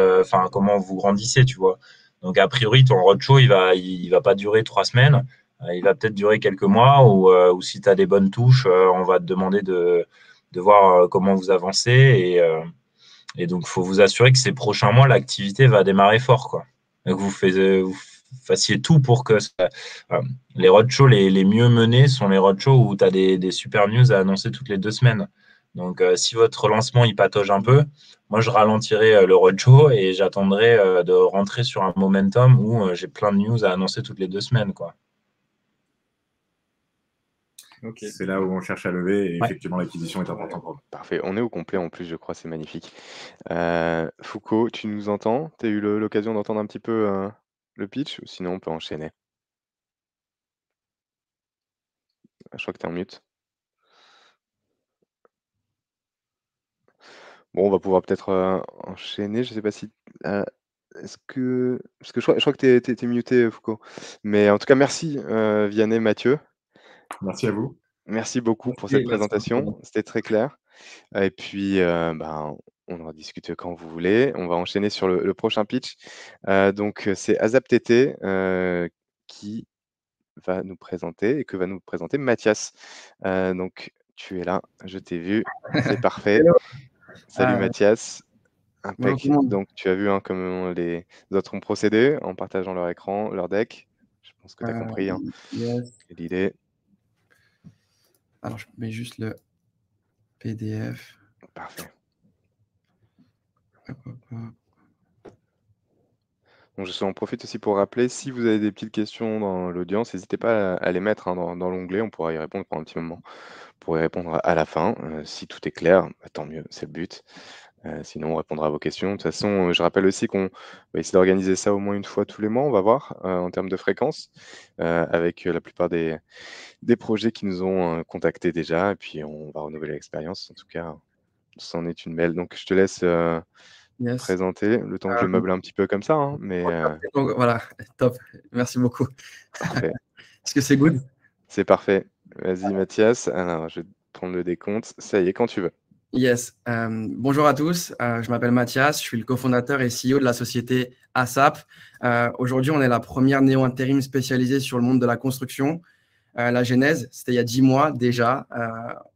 comment vous grandissez, tu vois. Donc a priori, ton roadshow, il va pas durer 3 semaines, il va peut-être durer quelques mois, ou si tu as des bonnes touches, on va te demander de voir comment vous avancez, et donc faut vous assurer que ces prochains mois, l'activité va démarrer fort, quoi. Et que vous fassiez tout pour que les roadshows les mieux menés sont les roadshows où tu as des super news à annoncer toutes les 2 semaines. Donc, si votre lancement il patauge un peu, moi je ralentirai le roadshow et j'attendrai de rentrer sur un momentum où j'ai plein de news à annoncer toutes les 2 semaines, quoi. Okay. C'est là où on cherche à lever et Ouais. effectivement l'acquisition est importante pour nous. Parfait, on est au complet en plus, je crois, c'est magnifique. Foucault, tu nous entends? Tu as eu l'occasion d'entendre un petit peu le pitch? Sinon, on peut enchaîner. Je crois que tu es en mute. Bon, on va pouvoir peut-être enchaîner. Je ne sais pas si. Parce que je crois que tu es muté, Foucault. Mais en tout cas, merci, Vianney, Mathieu. Merci à vous. Merci beaucoup pour cette présentation. C'était très clair. Et puis, on en discute quand vous voulez. On va enchaîner sur le prochain pitch. Donc, c'est ASAPTT qui va nous présenter et que va nous présenter Mathias. Donc, tu es là, je t'ai vu, c'est parfait. Salut Mathias. Impec. Donc, tu as vu comment les autres ont procédé en partageant leur écran, leur deck. Je pense que tu as compris l'idée. Alors, je mets juste le PDF. Parfait. Donc, j'en profite aussi pour rappeler, si vous avez des petites questions dans l'audience, n'hésitez pas à les mettre dans l'onglet, on pourra y répondre pendant un petit moment. On pourra y répondre à la fin. Si tout est clair, tant mieux, c'est le but. Sinon, on répondra à vos questions. De toute façon, je rappelle aussi qu'on va essayer d'organiser ça au moins une fois tous les mois, on va voir, en termes de fréquence, avec la plupart des projets qui nous ont contactés déjà, et puis on va renouveler l'expérience. En tout cas, c'en est une belle. Donc, je te laisse présenter, le temps que je meuble un petit peu comme ça. Hein, mais, donc, voilà, top. Merci beaucoup. Parfait. Est-ce que c'est good? C'est parfait. Vas-y, Mathias. Alors, je vais prendre le décompte. Ça y est, quand tu veux. Yes. Bonjour à tous. Je m'appelle Mathias. Je suis le cofondateur et CEO de la société ASAP. Aujourd'hui, on est la première néo-intérim spécialisée sur le monde de la construction. La genèse, c'était il y a 10 mois déjà.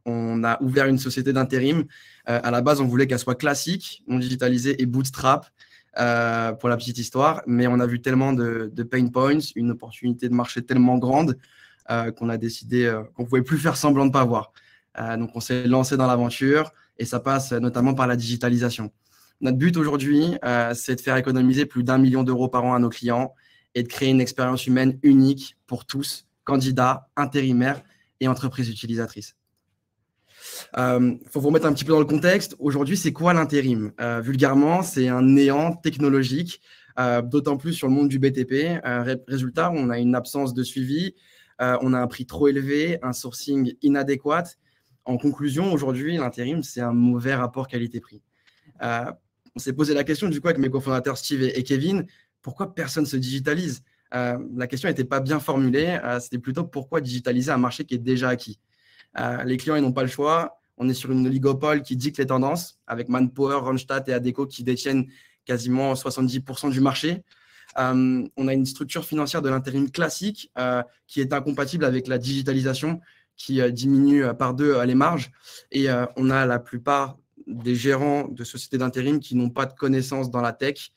On a ouvert une société d'intérim. À la base, on voulait qu'elle soit classique, non digitalisée et bootstrap, pour la petite histoire. Mais on a vu tellement de pain points, une opportunité de marché tellement grande qu'on a décidé qu'on ne pouvait plus faire semblant de ne pas voir. Donc, on s'est lancé dans l'aventure et ça passe notamment par la digitalisation. Notre but aujourd'hui, c'est de faire économiser plus d'1 million d'euros par an à nos clients et de créer une expérience humaine unique pour tous, candidats, intérimaires et entreprises utilisatrices. Faut vous remettre un petit peu dans le contexte. Aujourd'hui, c'est quoi l'intérim? Vulgairement, c'est un néant technologique, d'autant plus sur le monde du BTP. Résultat, on a une absence de suivi, on a un prix trop élevé, un sourcing inadéquat. En conclusion, aujourd'hui, l'intérim, c'est un mauvais rapport qualité-prix. On s'est posé la question, du coup, avec mes cofondateurs Steve et Kevin, pourquoi personne ne se digitalise? La question n'était pas bien formulée, c'était plutôt pourquoi digitaliser un marché qui est déjà acquis. Les clients, ils n'ont pas le choix. On est sur une oligopole qui dicte les tendances, avec Manpower, Randstad et Adecco qui détiennent quasiment 70% du marché. On a une structure financière de l'intérim classique qui est incompatible avec la digitalisation, qui diminue par 2 les marges. Et on a la plupart des gérants de sociétés d'intérim qui n'ont pas de connaissances dans la tech,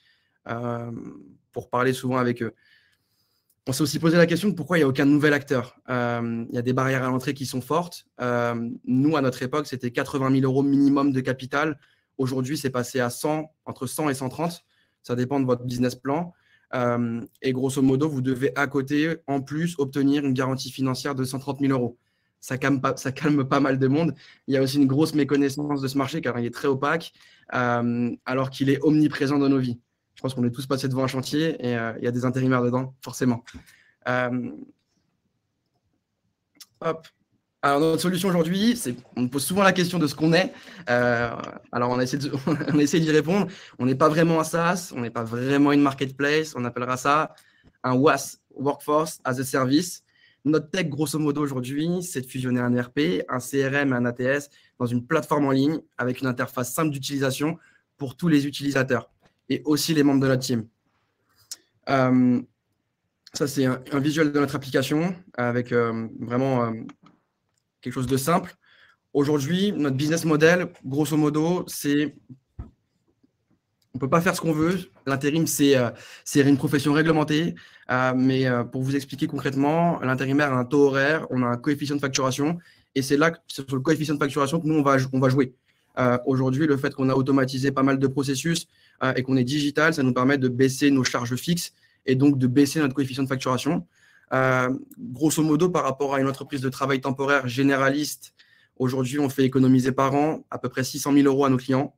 pour parler souvent avec eux. On s'est aussi posé la question de pourquoi il n'y a aucun nouvel acteur. Il y a des barrières à l'entrée qui sont fortes. Nous, à notre époque, c'était 80 000 euros minimum de capital. Aujourd'hui, c'est passé à 100, entre 100 et 130. Ça dépend de votre business plan. Et grosso modo, vous devez à côté, en plus, obtenir une garantie financière de 130 000 euros. Ça calme pas mal de monde. Il y a aussi une grosse méconnaissance de ce marché car il est très opaque, alors qu'il est omniprésent dans nos vies. Je pense qu'on est tous passés devant un chantier et il y a des intérimaires dedans, forcément. Hop. Alors, notre solution aujourd'hui, c'est on me pose souvent la question de ce qu'on est. Alors, on essaie d'y répondre. On n'est pas vraiment un SaaS, on n'est pas vraiment une marketplace. On appellera ça un WAS, Workforce as a Service. Notre tech, grosso modo, aujourd'hui, c'est de fusionner un ERP, un CRM et un ATS dans une plateforme en ligne avec une interface simple d'utilisation pour tous les utilisateurs et aussi les membres de notre team. Ça, c'est un visuel de notre application avec vraiment quelque chose de simple. Aujourd'hui, notre business model, grosso modo, c'est on ne peut pas faire ce qu'on veut. L'intérim, c'est une profession réglementée. Mais pour vous expliquer concrètement, l'intérimaire a un taux horaire, on a un coefficient de facturation. Et c'est là, sur le coefficient de facturation que nous, on va jouer. Aujourd'hui, le fait qu'on a automatisé pas mal de processus et qu'on est digital, ça nous permet de baisser nos charges fixes et donc de baisser notre coefficient de facturation. Grosso modo, par rapport à une entreprise de travail temporaire généraliste, aujourd'hui, on fait économiser par an à peu près 600 000 euros à nos clients.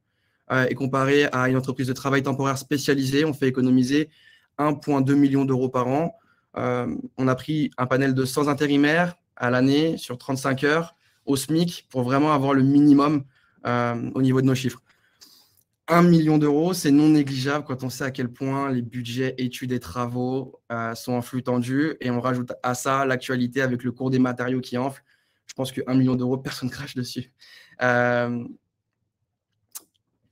Et comparé à une entreprise de travail temporaire spécialisée, on fait économiser 1,2 million d'euros par an. On a pris un panel de 100 intérimaires à l'année sur 35 heures au SMIC pour vraiment avoir le minimum au niveau de nos chiffres. 1 million d'euros, c'est non négligeable quand on sait à quel point les budgets études et travaux sont en flux tendu. Et on rajoute à ça l'actualité avec le cours des matériaux qui enfle. Je pense que 1 million d'euros, personne ne crache dessus.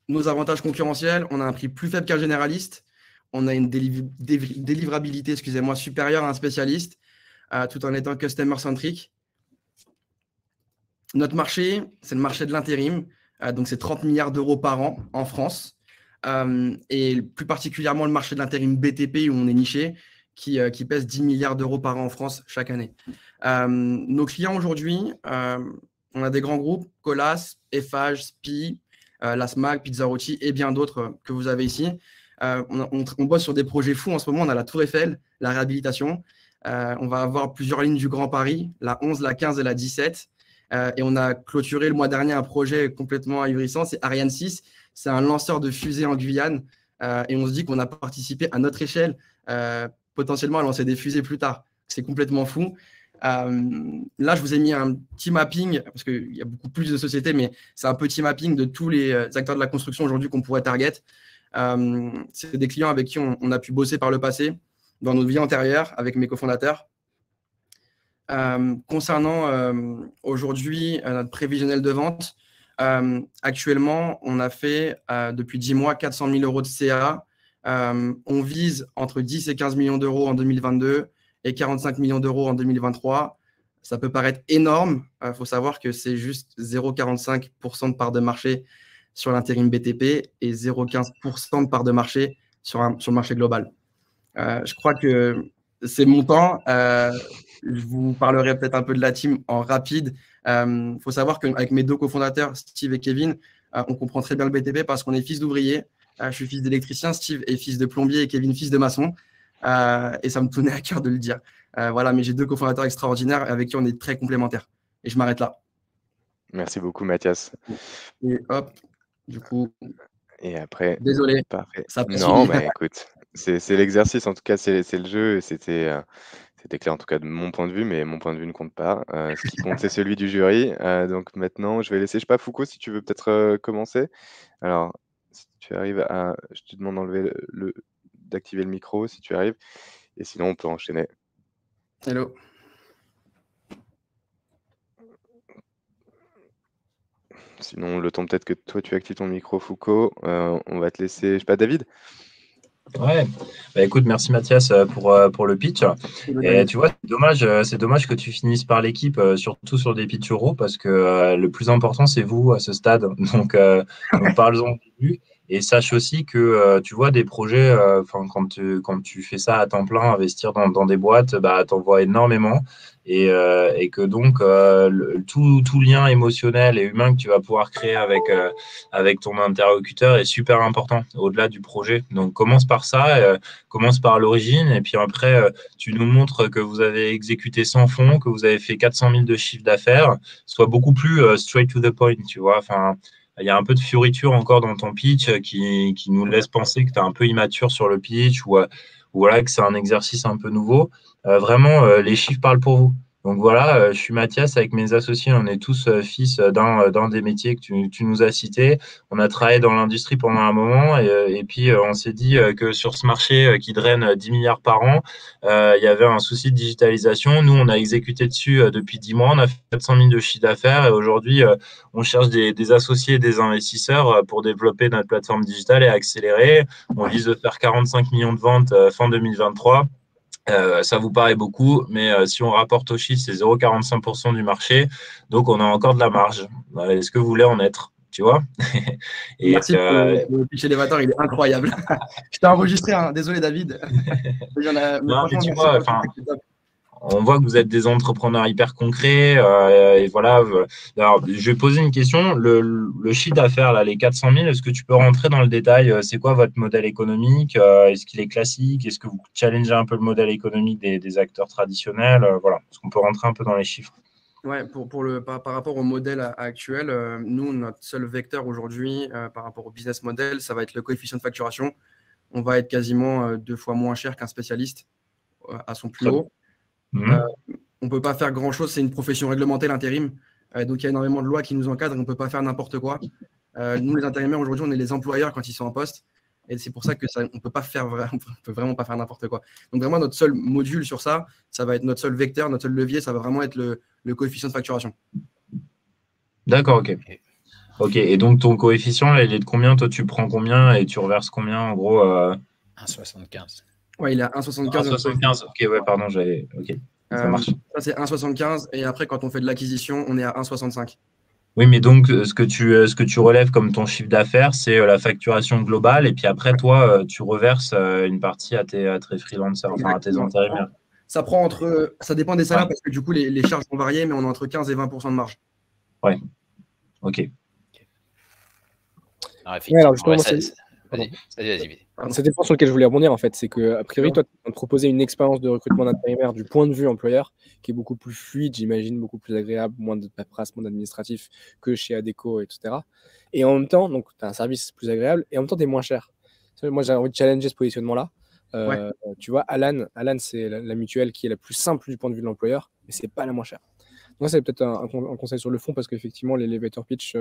Nos avantages concurrentiels, on a un prix plus faible qu'un généraliste. On a une délivrabilité supérieure à un spécialiste, tout en étant customer-centric. Notre marché, c'est le marché de l'intérim. Donc, c'est 30 milliards d'euros par an en France. Et plus particulièrement le marché de l'intérim BTP, où on est niché, qui pèse 10 milliards d'euros par an en France chaque année. Nos clients aujourd'hui, on a des grands groupes, Colas, Eiffage, SPI, la SMAC, Pizza Rôti et bien d'autres que vous avez ici. On bosse sur des projets fous en ce moment. On a la Tour Eiffel, la réhabilitation. On va avoir plusieurs lignes du Grand Paris, la 11, la 15 et la 17. Et on a clôturé le mois dernier un projet complètement ahurissant, c'est Ariane 6. C'est un lanceur de fusée en Guyane. Et on se dit qu'on a participé à notre échelle, potentiellement à lancer des fusées plus tard. C'est complètement fou. Là, je vous ai mis un petit mapping, parce qu'il y a beaucoup plus de sociétés, mais c'est un petit mapping de tous les acteurs de la construction aujourd'hui qu'on pourrait target. C'est des clients avec qui on a pu bosser par le passé, dans notre vie antérieure, avec mes cofondateurs. Concernant aujourd'hui notre prévisionnel de vente, actuellement, on a fait depuis 10 mois 400 000 euros de CA. On vise entre 10 et 15 millions d'euros en 2022 et 45 millions d'euros en 2023. Ça peut paraître énorme. Il faut savoir que c'est juste 0,45% de part de marché sur l'intérim BTP et 0,15% de part de marché sur le marché global. Je crois que c'est mon temps. Je vous parlerai peut-être un peu de la team en rapide. Il faut savoir qu'avec mes deux cofondateurs, Steve et Kevin, on comprend très bien le BTP parce qu'on est fils d'ouvriers. Je suis fils d'électricien, Steve est fils de plombier et Kevin fils de maçon. Et ça me tenait à cœur de le dire. Voilà, mais j'ai deux cofondateurs extraordinaires avec qui on est très complémentaires. Et je m'arrête là. Merci beaucoup, Mathias. Et hop, du coup. Et après. Désolé. Parfait. Ça non, mais écoute, c'est l'exercice, en tout cas, c'est le jeu. C'était clair, en tout cas, de mon point de vue, mais mon point de vue ne compte pas. Ce qui compte, c'est celui du jury. Donc maintenant, je vais laisser, je sais pas, Foucault, si tu veux peut-être commencer. Alors, si tu arrives à. Je te demande d'enlever d'activer le micro, si tu arrives. Et sinon, on peut enchaîner. Hello. Sinon, le temps peut-être que toi, tu actives ton micro, Foucault. On va te laisser, je sais pas, David. Ouais, bah écoute, merci Mathias pour le pitch. Et tu vois, c'est dommage que tu finisses par l'équipe, surtout sur des pitch euros, parce que le plus important, c'est vous à ce stade. Donc parlons début. Et sache aussi que tu vois des projets, quand tu fais ça à temps plein, investir dans des boîtes, bah, tu en vois énormément. Et que donc, tout lien émotionnel et humain que tu vas pouvoir créer avec ton interlocuteur est super important au-delà du projet. Donc, commence par ça, commence par l'origine. Et puis après, tu nous montres que vous avez exécuté sans fond, que vous avez fait 400 000 de chiffre d'affaires. Sois beaucoup plus straight to the point, tu vois. Enfin, il y a un peu de fioriture encore dans ton pitch qui nous laisse penser que tu es un peu immature sur le pitch ou voilà, que c'est un exercice un peu nouveau. Vraiment, les chiffres parlent pour vous. Donc voilà, je suis Mathias, avec mes associés, on est tous fils d'un des métiers que tu nous as cités. On a travaillé dans l'industrie pendant un moment et puis on s'est dit que sur ce marché qui draine 10 milliards par an, il y avait un souci de digitalisation. Nous, on a exécuté dessus depuis 10 mois, on a fait 400 000 de chiffre d'affaires et aujourd'hui, on cherche des associés, des investisseurs pour développer notre plateforme digitale et accélérer. On vise de faire 45 millions de ventes fin 2023. Ça vous paraît beaucoup, mais si on rapporte aux chiffres, c'est 0,45% du marché. Donc, on a encore de la marge. Est-ce que vous voulez en être? Tu vois? Et merci pour le pitch élévateur, il est incroyable. Je t'ai enregistré, hein. Désolé David. Non, mais tu vois, on voit que vous êtes des entrepreneurs hyper concrets. Et voilà. Alors, je vais poser une question. Le chiffre d'affaires, là, les 400 000, est-ce que tu peux rentrer dans le détail? C'est quoi votre modèle économique? Est-ce qu'il est classique? Est-ce que vous challengez un peu le modèle économique des acteurs traditionnels? Voilà. Est-ce qu'on peut rentrer un peu dans les chiffres? Ouais, par rapport au modèle actuel, nous, notre seul vecteur aujourd'hui par rapport au business model, ça va être le coefficient de facturation. On va être quasiment 2 fois moins cher qu'un spécialiste à son plus haut. On ne peut pas faire grand-chose, c'est une profession réglementée, l'intérim. Donc, il y a énormément de lois qui nous encadrent, on ne peut pas faire n'importe quoi. Nous, les intérimaires, aujourd'hui, on est les employeurs quand ils sont en poste. Et c'est pour ça que on peut vraiment pas faire n'importe quoi. Donc, vraiment, notre seul module sur ça, ça va être notre seul vecteur, notre seul levier, ça va vraiment être le coefficient de facturation. D'accord, ok. Ok, et donc ton coefficient, il est de combien? Toi, tu prends combien et tu reverses combien en gros 1,75. Ouais, il est à 1,75. 1,75, ok, ouais, pardon, ok, ça marche. Ça, c'est 1,75 et après, quand on fait de l'acquisition, on est à 1,65. Oui, mais donc, ce que tu relèves comme ton chiffre d'affaires, c'est la facturation globale et puis après, toi, tu reverses une partie à tes freelancers, enfin à tes intérimaires. Ça dépend des salaires parce que du coup, les charges vont varier, mais on est entre 15 et 20% de marge. Ouais, ok. Alors, justement, c'était le point sur lequel je voulais rebondir en fait, c'est que a priori toi tu vas te proposer une expérience de recrutement d'intérimaire du point de vue employeur qui est beaucoup plus fluide, j'imagine, beaucoup plus agréable, moins de paperasse, moins d'administratif que chez Adecco, etc. Et en même temps, donc tu as un service plus agréable et en même temps tu es moins cher. Moi j'ai envie de challenger ce positionnement-là. Tu vois, Alan c'est la mutuelle qui est la plus simple du point de vue de l'employeur, mais c'est pas la moins chère. Moi, c'est peut-être un conseil sur le fond parce qu'effectivement, l'elevator pitch,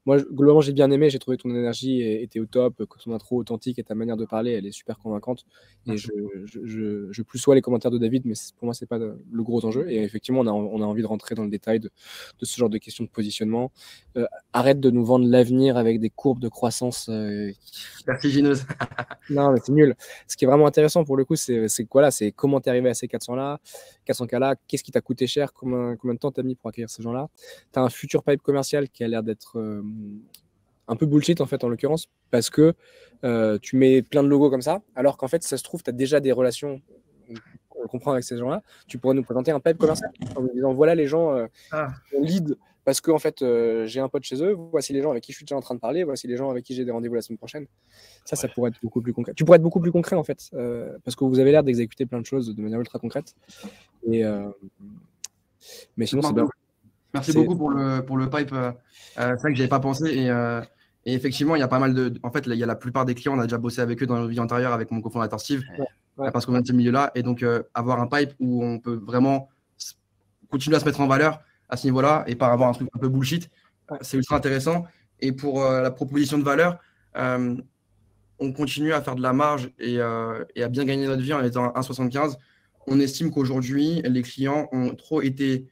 moi, globalement, j'ai bien aimé. J'ai trouvé ton énergie était au top, que ton intro authentique et ta manière de parler, elle est super convaincante. Et je plus sois les commentaires de David, mais pour moi, c'est pas le gros enjeu. Et effectivement, on a envie de rentrer dans le détail de ce genre de questions de positionnement. Arrête de nous vendre l'avenir avec des courbes de croissance vertigineuses. Non, mais c'est nul. Ce qui est vraiment intéressant pour le coup, c'est quoi là? C'est comment t'es arrivé à ces 400K là, qu'est-ce qui t'a coûté cher, combien de temps t'as mis pour accueillir ces gens-là? T'as un futur pipe commercial qui a l'air d'être un peu bullshit en fait en l'occurrence, parce que tu mets plein de logos comme ça, alors qu'en fait, ça se trouve, tu as déjà des relations, on comprend avec ces gens-là. Tu pourrais nous présenter un pipe commercial en nous disant voilà les gens lead parce que en fait j'ai un pote chez eux, voici les gens avec qui je suis déjà en train de parler, voici les gens avec qui j'ai des rendez-vous la semaine prochaine. Ça pourrait être beaucoup plus concret. Tu pourrais être beaucoup plus concret en fait, parce que vous avez l'air d'exécuter plein de choses de manière ultra concrète. Mais sinon, c'est bien. Merci beaucoup pour le pipe. C'est vrai que je n'avais pas pensé. Et effectivement, il y a pas mal de. En fait, il y a la plupart des clients, on a déjà bossé avec eux dans notre vie antérieure avec mon cofondateur Steve, parce qu'on vient de ce milieu-là. Et donc, avoir un pipe où on peut vraiment continuer à se mettre en valeur à ce niveau-là et pas avoir un truc un peu bullshit, c'est ultra intéressant. Et pour la proposition de valeur, on continue à faire de la marge et à bien gagner notre vie en étant à 1,75. On estime qu'aujourd'hui, les clients ont trop été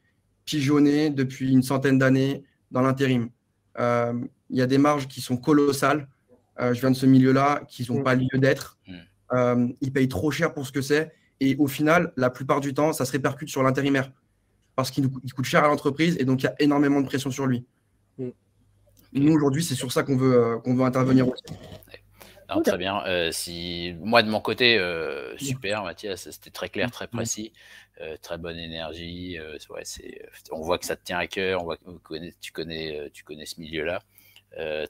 pigeonnés depuis une centaine d'années dans l'intérim. Il y a des marges qui sont colossales. Je viens de ce milieu-là, qui n'ont pas lieu d'être. Ils payent trop cher pour ce que c'est. Et au final, la plupart du temps, ça se répercute sur l'intérimaire parce qu'il coûte cher à l'entreprise et donc il y a énormément de pression sur lui. Nous, aujourd'hui, c'est sur ça qu'on veut intervenir aussi. Non, très bien. Moi, de mon côté, super, Mathias, c'était très clair, très précis, très bonne énergie. On voit que ça te tient à cœur, on voit que tu connais ce milieu-là.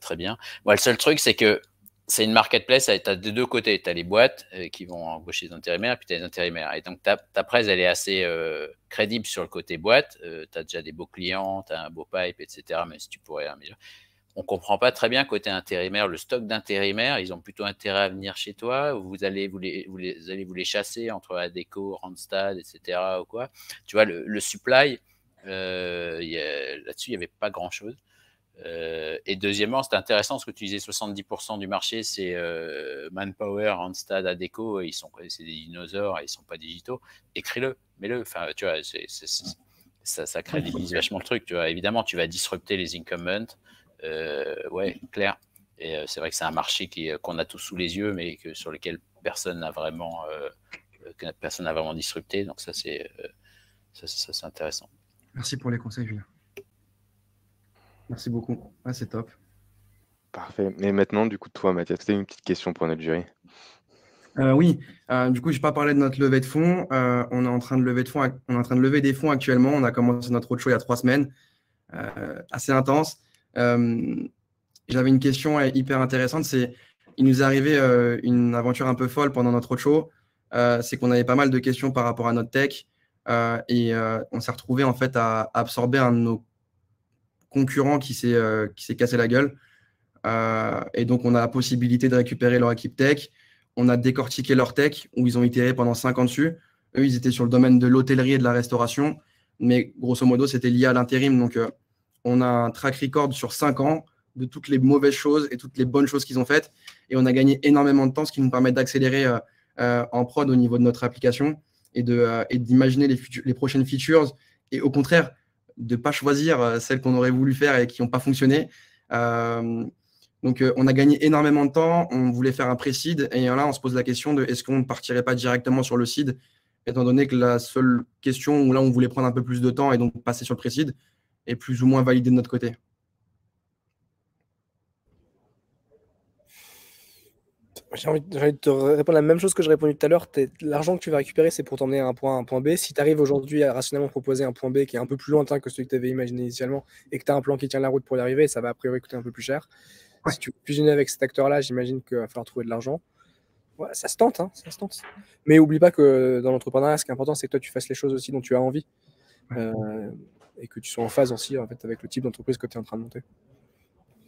Très bien. Moi, le seul truc, c'est que c'est une marketplace, tu as de deux côtés. Tu as les boîtes qui vont embaucher des intérimaires, puis tu as les intérimaires. Et donc, ta presse, elle est assez crédible sur le côté boîte. Tu as déjà des beaux clients, tu as un beau pipe, etc. Mais si tu pourrais améliorer. On ne comprend pas très bien côté intérimaire, le stock d'intérimaires, ils ont plutôt intérêt à venir chez toi, ou vous allez vous les chasser entre Adecco, Randstad, etc. ou quoi. Tu vois, le supply, là-dessus, il n'y avait pas grand-chose. Et deuxièmement, c'est intéressant ce que tu disais, 70% du marché, c'est Manpower, Randstad, Adecco, c'est des dinosaures, ils ne sont pas digitaux. Écris-le, mets-le. Enfin, tu vois, ça crédibilise vachement le truc. Tu vois. Évidemment, tu vas disrupter les incumbents. Ouais, clair. Et c'est vrai que c'est un marché qu'on a tous sous les yeux, mais sur lequel personne n'a vraiment disrupté. Donc ça, c'est intéressant. Merci pour les conseils, Julien. Merci beaucoup. Ah, c'est top. Parfait. Mais maintenant, du coup, toi, Mathias, tu as une petite question pour notre jury. Oui, du coup, je n'ai pas parlé de notre levée de fonds. On est en train de lever des fonds actuellement. On a commencé notre roadshow il y a 3 semaines. Assez intense. J'avais une question hyper intéressante. Il nous est arrivé une aventure un peu folle pendant notre roadshow. C'est qu'on avait pas mal de questions par rapport à notre tech et on s'est retrouvé en fait à absorber un de nos concurrents qui s'est cassé la gueule. Et donc, on a la possibilité de récupérer leur équipe tech. On a décortiqué leur tech où ils ont itéré pendant 5 ans dessus. Eux, ils étaient sur le domaine de l'hôtellerie et de la restauration. Mais grosso modo, c'était lié à l'intérim. Donc, on a un track record sur 5 ans de toutes les mauvaises choses et toutes les bonnes choses qu'ils ont faites. Et on a gagné énormément de temps, ce qui nous permet d'accélérer en prod au niveau de notre application et d'imaginer les prochaines features. Et au contraire, de ne pas choisir celles qu'on aurait voulu faire et qui n'ont pas fonctionné. Donc, on a gagné énormément de temps. On voulait faire un pré-seed. Et là, on se pose la question de est-ce qu'on ne partirait pas directement sur le seed, étant donné que la seule question où là, on voulait prendre un peu plus de temps et donc passer sur le pré-seed est plus ou moins validée de notre côté. J'ai envie de te répondre la même chose que j'ai répondu tout à l'heure. L'argent que tu vas récupérer, c'est pour t'emmener à un point A, un point B. Si tu arrives aujourd'hui à rationnellement proposer un point B qui est un peu plus lointain que celui que tu avais imaginé initialement et que tu as un plan qui tient la route pour y arriver, ça va a priori coûter un peu plus cher. Si tu veux fusionner avec cet acteur-là, j'imagine qu'il va falloir trouver de l'argent. Ouais, ça se tente, ça se tente. Mais oublie pas que dans l'entrepreneuriat, ce qui est important, c'est que toi, tu fasses les choses aussi dont tu as envie et que tu sois en phase aussi en fait, avec le type d'entreprise que tu es en train de monter.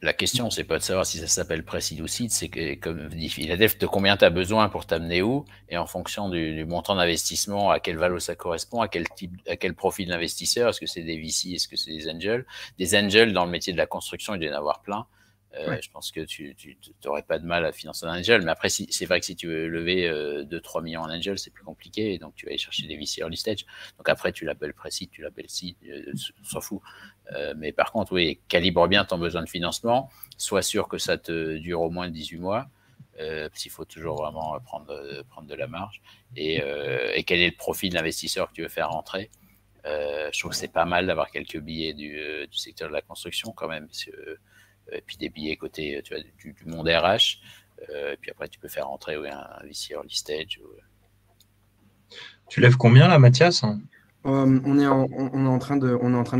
La question, c'est pas de savoir si ça s'appelle pré-seed ou seed, c'est que, comme dit Philadelphie, de combien tu as besoin pour t'amener où, et en fonction du montant d'investissement, à quelle valeur ça correspond, à quel profil d'investisseur, est-ce que c'est des VC, est-ce que c'est des angels. Des angels dans le métier de la construction, il doit y en avoir plein. Je pense que tu n'aurais pas de mal à financer un angel, mais après, c'est vrai que si tu veux lever 2-3 millions en angel, c'est plus compliqué, et donc tu vas aller chercher des VC early stage. Donc après, tu l'appelles pré-seed, tu l'appelles seed, on s'en fout. Mais par contre, oui, calibre bien ton besoin de financement, sois sûr que ça te dure au moins 18 mois, parce qu'il faut toujours vraiment prendre de la marge, et quel est le profil d'investisseur que tu veux faire rentrer. Je trouve que c'est pas mal d'avoir quelques billets du secteur de la construction quand même, parce que et puis des billets côté du monde RH, et puis après tu peux faire rentrer un VC early stage. Tu lèves combien là, Mathias? On est en train de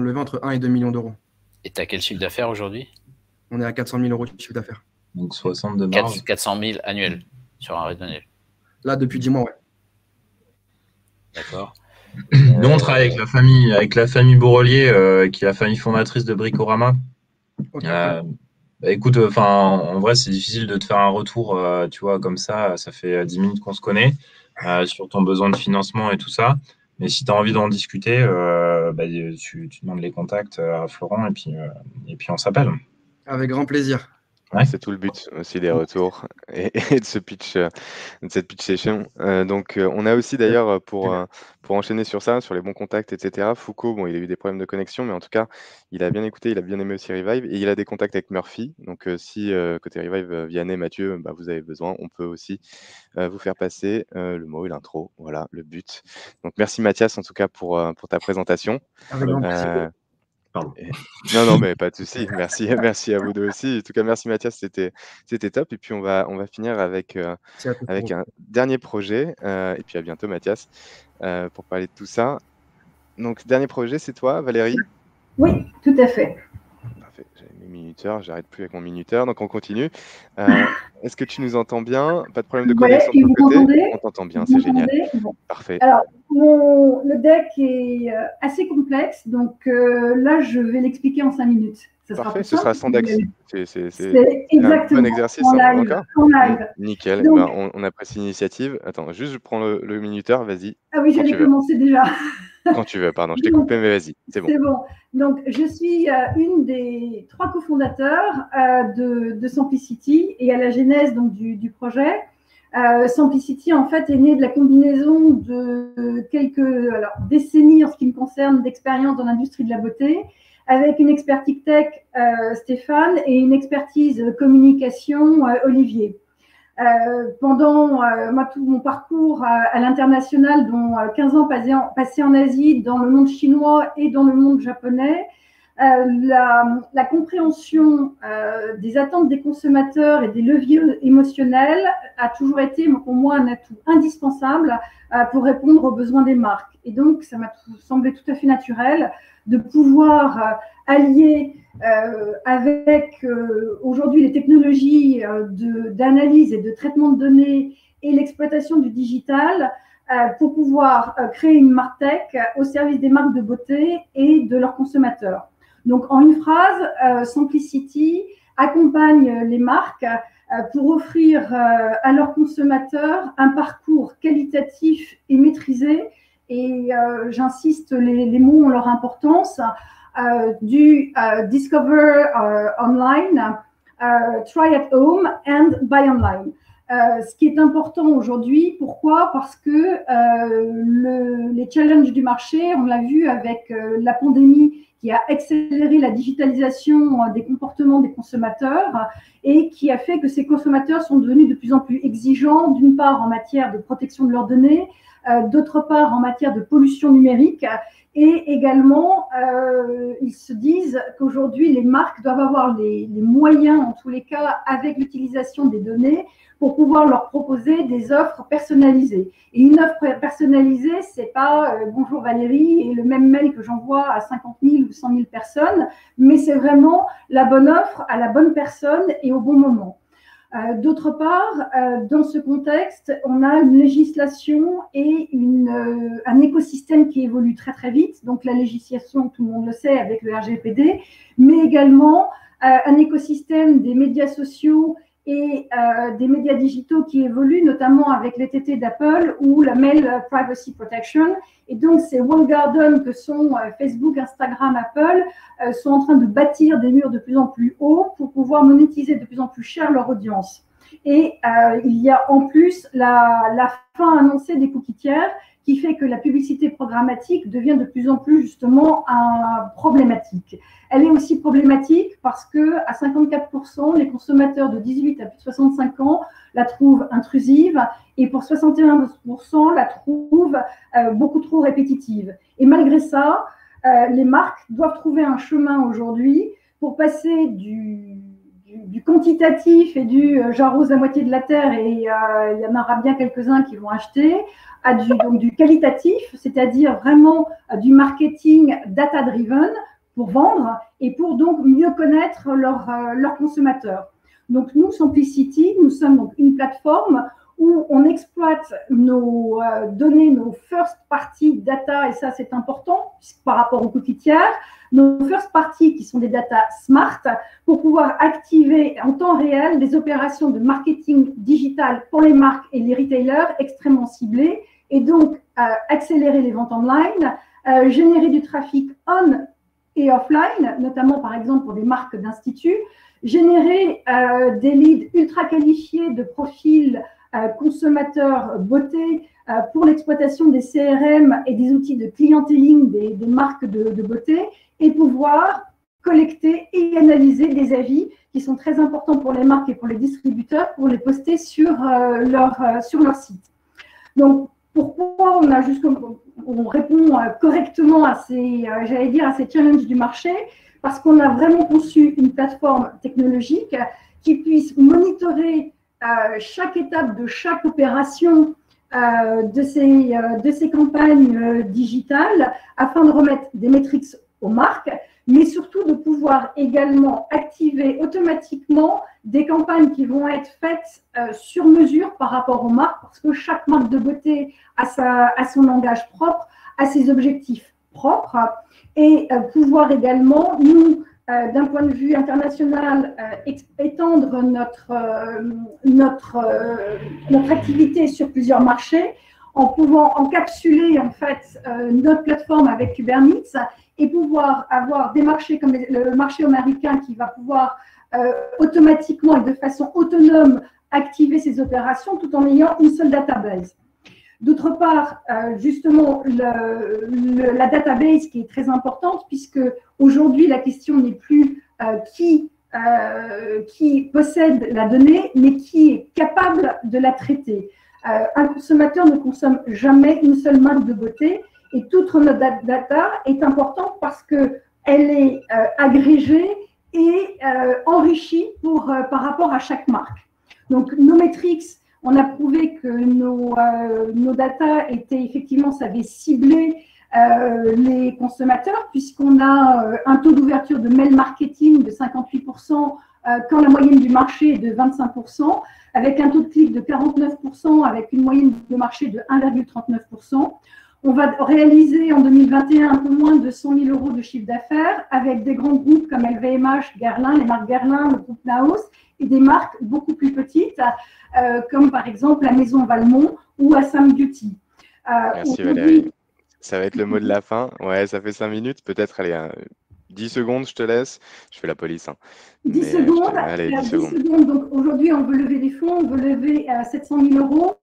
lever entre 1 et 2 millions d'euros. Et tu as quel chiffre d'affaires aujourd'hui? On est à 400 000 euros de chiffre d'affaires. Donc 60 de marge. 400 000 annuels sur un rythme annuel. Là, depuis 10 mois, ouais. D'accord. Nous, on travaille avec la famille Bourrelier, qui est la famille fondatrice de Bricorama. Okay. Écoute, en vrai, c'est difficile de te faire un retour, tu vois, comme ça fait 10 minutes qu'on se connaît, sur ton besoin de financement et tout ça. Mais si tu as envie d'en discuter, tu demandes les contacts à Florent et puis on s'appelle. Avec grand plaisir. Ouais. C'est tout le but aussi des retours et de ce pitch, de cette pitch session. Donc, on a aussi d'ailleurs pour enchaîner sur ça, sur les bons contacts, etc. Foucault, bon, il a eu des problèmes de connexion, mais en tout cas, il a bien écouté, il a bien aimé aussi Revive et il a des contacts avec Murphy. Donc, si côté Revive, Vianney, Mathieu, vous avez besoin, on peut aussi vous faire passer le mot et l'intro. Voilà le but. Donc, merci Mathias en tout cas pour ta présentation. Pardon. Non, mais pas de souci. Merci à vous deux aussi. En tout cas, merci Mathias, c'était top. Et puis on va finir avec un dernier projet. Et puis à bientôt Mathias pour parler de tout ça. Donc dernier projet, c'est toi, Valérie? Oui, tout à fait. Parfait. J'avais mis minuteur, j'arrête plus avec mon minuteur, donc on continue. Est-ce que tu nous entends bien? Pas de problème de connexion de ton côté? On t'entend bien, c'est génial. Bon. Parfait. Alors, le deck est assez complexe, donc là, je vais l'expliquer en 5 minutes. Ça Parfait, ce sera sans DAX. C'est exactement un bon exercice. en live. Nickel, Donc, on apprécie l'initiative. Attends, juste je prends le minuteur, vas-y. Ah oui, j'allais commencer déjà. Quand tu veux, pardon, je t'ai coupé, mais vas-y, c'est bon. C'est bon. Donc, je suis une des 3 cofondateurs de Simplicity et à la genèse donc, du projet. Simplicity, en fait, est né de la combinaison de quelques décennies, en ce qui me concerne, d'expérience dans l'industrie de la beauté, avec une expertise tech, Stéphane, et une expertise communication, Olivier. Pendant tout mon parcours à l'international, dont 15 ans passés en Asie, dans le monde chinois et dans le monde japonais, la compréhension des attentes des consommateurs et des leviers émotionnels a toujours été pour moi un atout indispensable pour répondre aux besoins des marques. Et donc, ça m'a semblé tout à fait naturel de pouvoir allier avec aujourd'hui les technologies d'analyse et de traitement de données et l'exploitation du digital pour pouvoir créer une marque tech au service des marques de beauté et de leurs consommateurs. Donc, en une phrase, Simplicity accompagne les marques pour offrir à leurs consommateurs un parcours qualitatif et maîtrisé. Et j'insiste, les mots ont leur importance, du Discover online, Try at home and Buy online. Ce qui est important aujourd'hui, pourquoi? Parce que les challenges du marché, on l'a vu avec la pandémie qui a accéléré la digitalisation des comportements des consommateurs et qui a fait que ces consommateurs sont devenus de plus en plus exigeants, d'une part en matière de protection de leurs données, d'autre part en matière de pollution numérique. Et également, ils se disent qu'aujourd'hui, les marques doivent avoir les moyens, en tous les cas, avec l'utilisation des données, pour pouvoir leur proposer des offres personnalisées. Et une offre personnalisée, c'est pas bonjour Valérie et le même mail que j'envoie à 50 000 ou 100 000 personnes, mais c'est vraiment la bonne offre à la bonne personne et au bon moment. D'autre part, dans ce contexte, on a une législation et un écosystème qui évolue très très vite. Donc la législation, tout le monde le sait, avec le RGPD, mais également un écosystème des médias sociaux et des médias digitaux qui évoluent, notamment avec l'ETT d'Apple ou la Mail Privacy Protection. Et donc, ces walled gardens que sont Facebook, Instagram, Apple sont en train de bâtir des murs de plus en plus hauts pour pouvoir monétiser de plus en plus cher leur audience. Et il y a en plus la fin annoncée des cookies tiers qui fait que la publicité programmatique devient de plus en plus justement problématique. Elle est aussi problématique parce que à 54%, les consommateurs de 18 à plus de 65 ans la trouvent intrusive et pour 61%, la trouvent beaucoup trop répétitive. Et malgré ça, les marques doivent trouver un chemin aujourd'hui pour passer du quantitatif et du j'arrose la moitié de la terre et il y en aura bien quelques-uns qui vont acheter, à du qualitatif, c'est-à-dire vraiment du marketing data-driven pour vendre et pour donc mieux connaître leurs consommateurs. Donc nous, Simplicity, nous sommes donc une plateforme où on exploite nos données, nos first party data, et ça c'est important par rapport aux cookies tiers, nos first party qui sont des data smart pour pouvoir activer en temps réel des opérations de marketing digital pour les marques et les retailers extrêmement ciblés et donc accélérer les ventes online, générer du trafic on et offline, notamment par exemple pour des marques d'instituts, générer des leads ultra qualifiés de profils consommateurs beauté pour l'exploitation des CRM et des outils de clienteling des marques de beauté et pouvoir collecter et analyser des avis qui sont très importants pour les marques et pour les distributeurs pour les poster sur leur site. Donc, Pourquoi on répond correctement à ces, j'allais dire, à ces challenges du marché? Parce qu'on a vraiment conçu une plateforme technologique qui puisse monitorer chaque étape de chaque opération de ces campagnes digitales afin de remettre des métriques aux marques, mais surtout de pouvoir également activer automatiquement des campagnes qui vont être faites sur mesure par rapport aux marques, parce que chaque marque de beauté a son langage propre, a ses objectifs propres, et pouvoir également, nous, d'un point de vue international, étendre notre activité sur plusieurs marchés, en pouvant encapsuler en fait notre plateforme avec Kubernetes et pouvoir avoir des marchés comme le marché américain qui va pouvoir automatiquement et de façon autonome activer ces opérations tout en ayant une seule database. D'autre part, justement, la database qui est très importante, puisque aujourd'hui, la question n'est plus qui possède la donnée, mais qui est capable de la traiter. Un consommateur ne consomme jamais une seule marque de beauté, et toute notre data est importante parce qu'elle est agrégée et enrichie par rapport à chaque marque. Donc, nos métriques, on a prouvé que nos data étaient effectivement, savaient cibler les consommateurs, puisqu'on a un taux d'ouverture de mail marketing de 58%, quand la moyenne du marché est de 25%, avec un taux de clic de 49%, avec une moyenne de marché de 1,39%. On va réaliser en 2021 un peu moins de 100 000 € de chiffre d'affaires avec des grands groupes comme LVMH, Guerlain, les marques Guerlain, le groupe Naos, et des marques beaucoup plus petites, comme par exemple la maison Valmont ou Assam Beauty. Merci Valérie. Ça va être le mot de la fin. Ouais, ça fait 5 minutes. Peut-être, allez, 10 secondes, je te laisse. Je fais la police. 10 secondes. Allez, 10 secondes. Donc aujourd'hui, on veut lever des fonds. On veut lever 700 000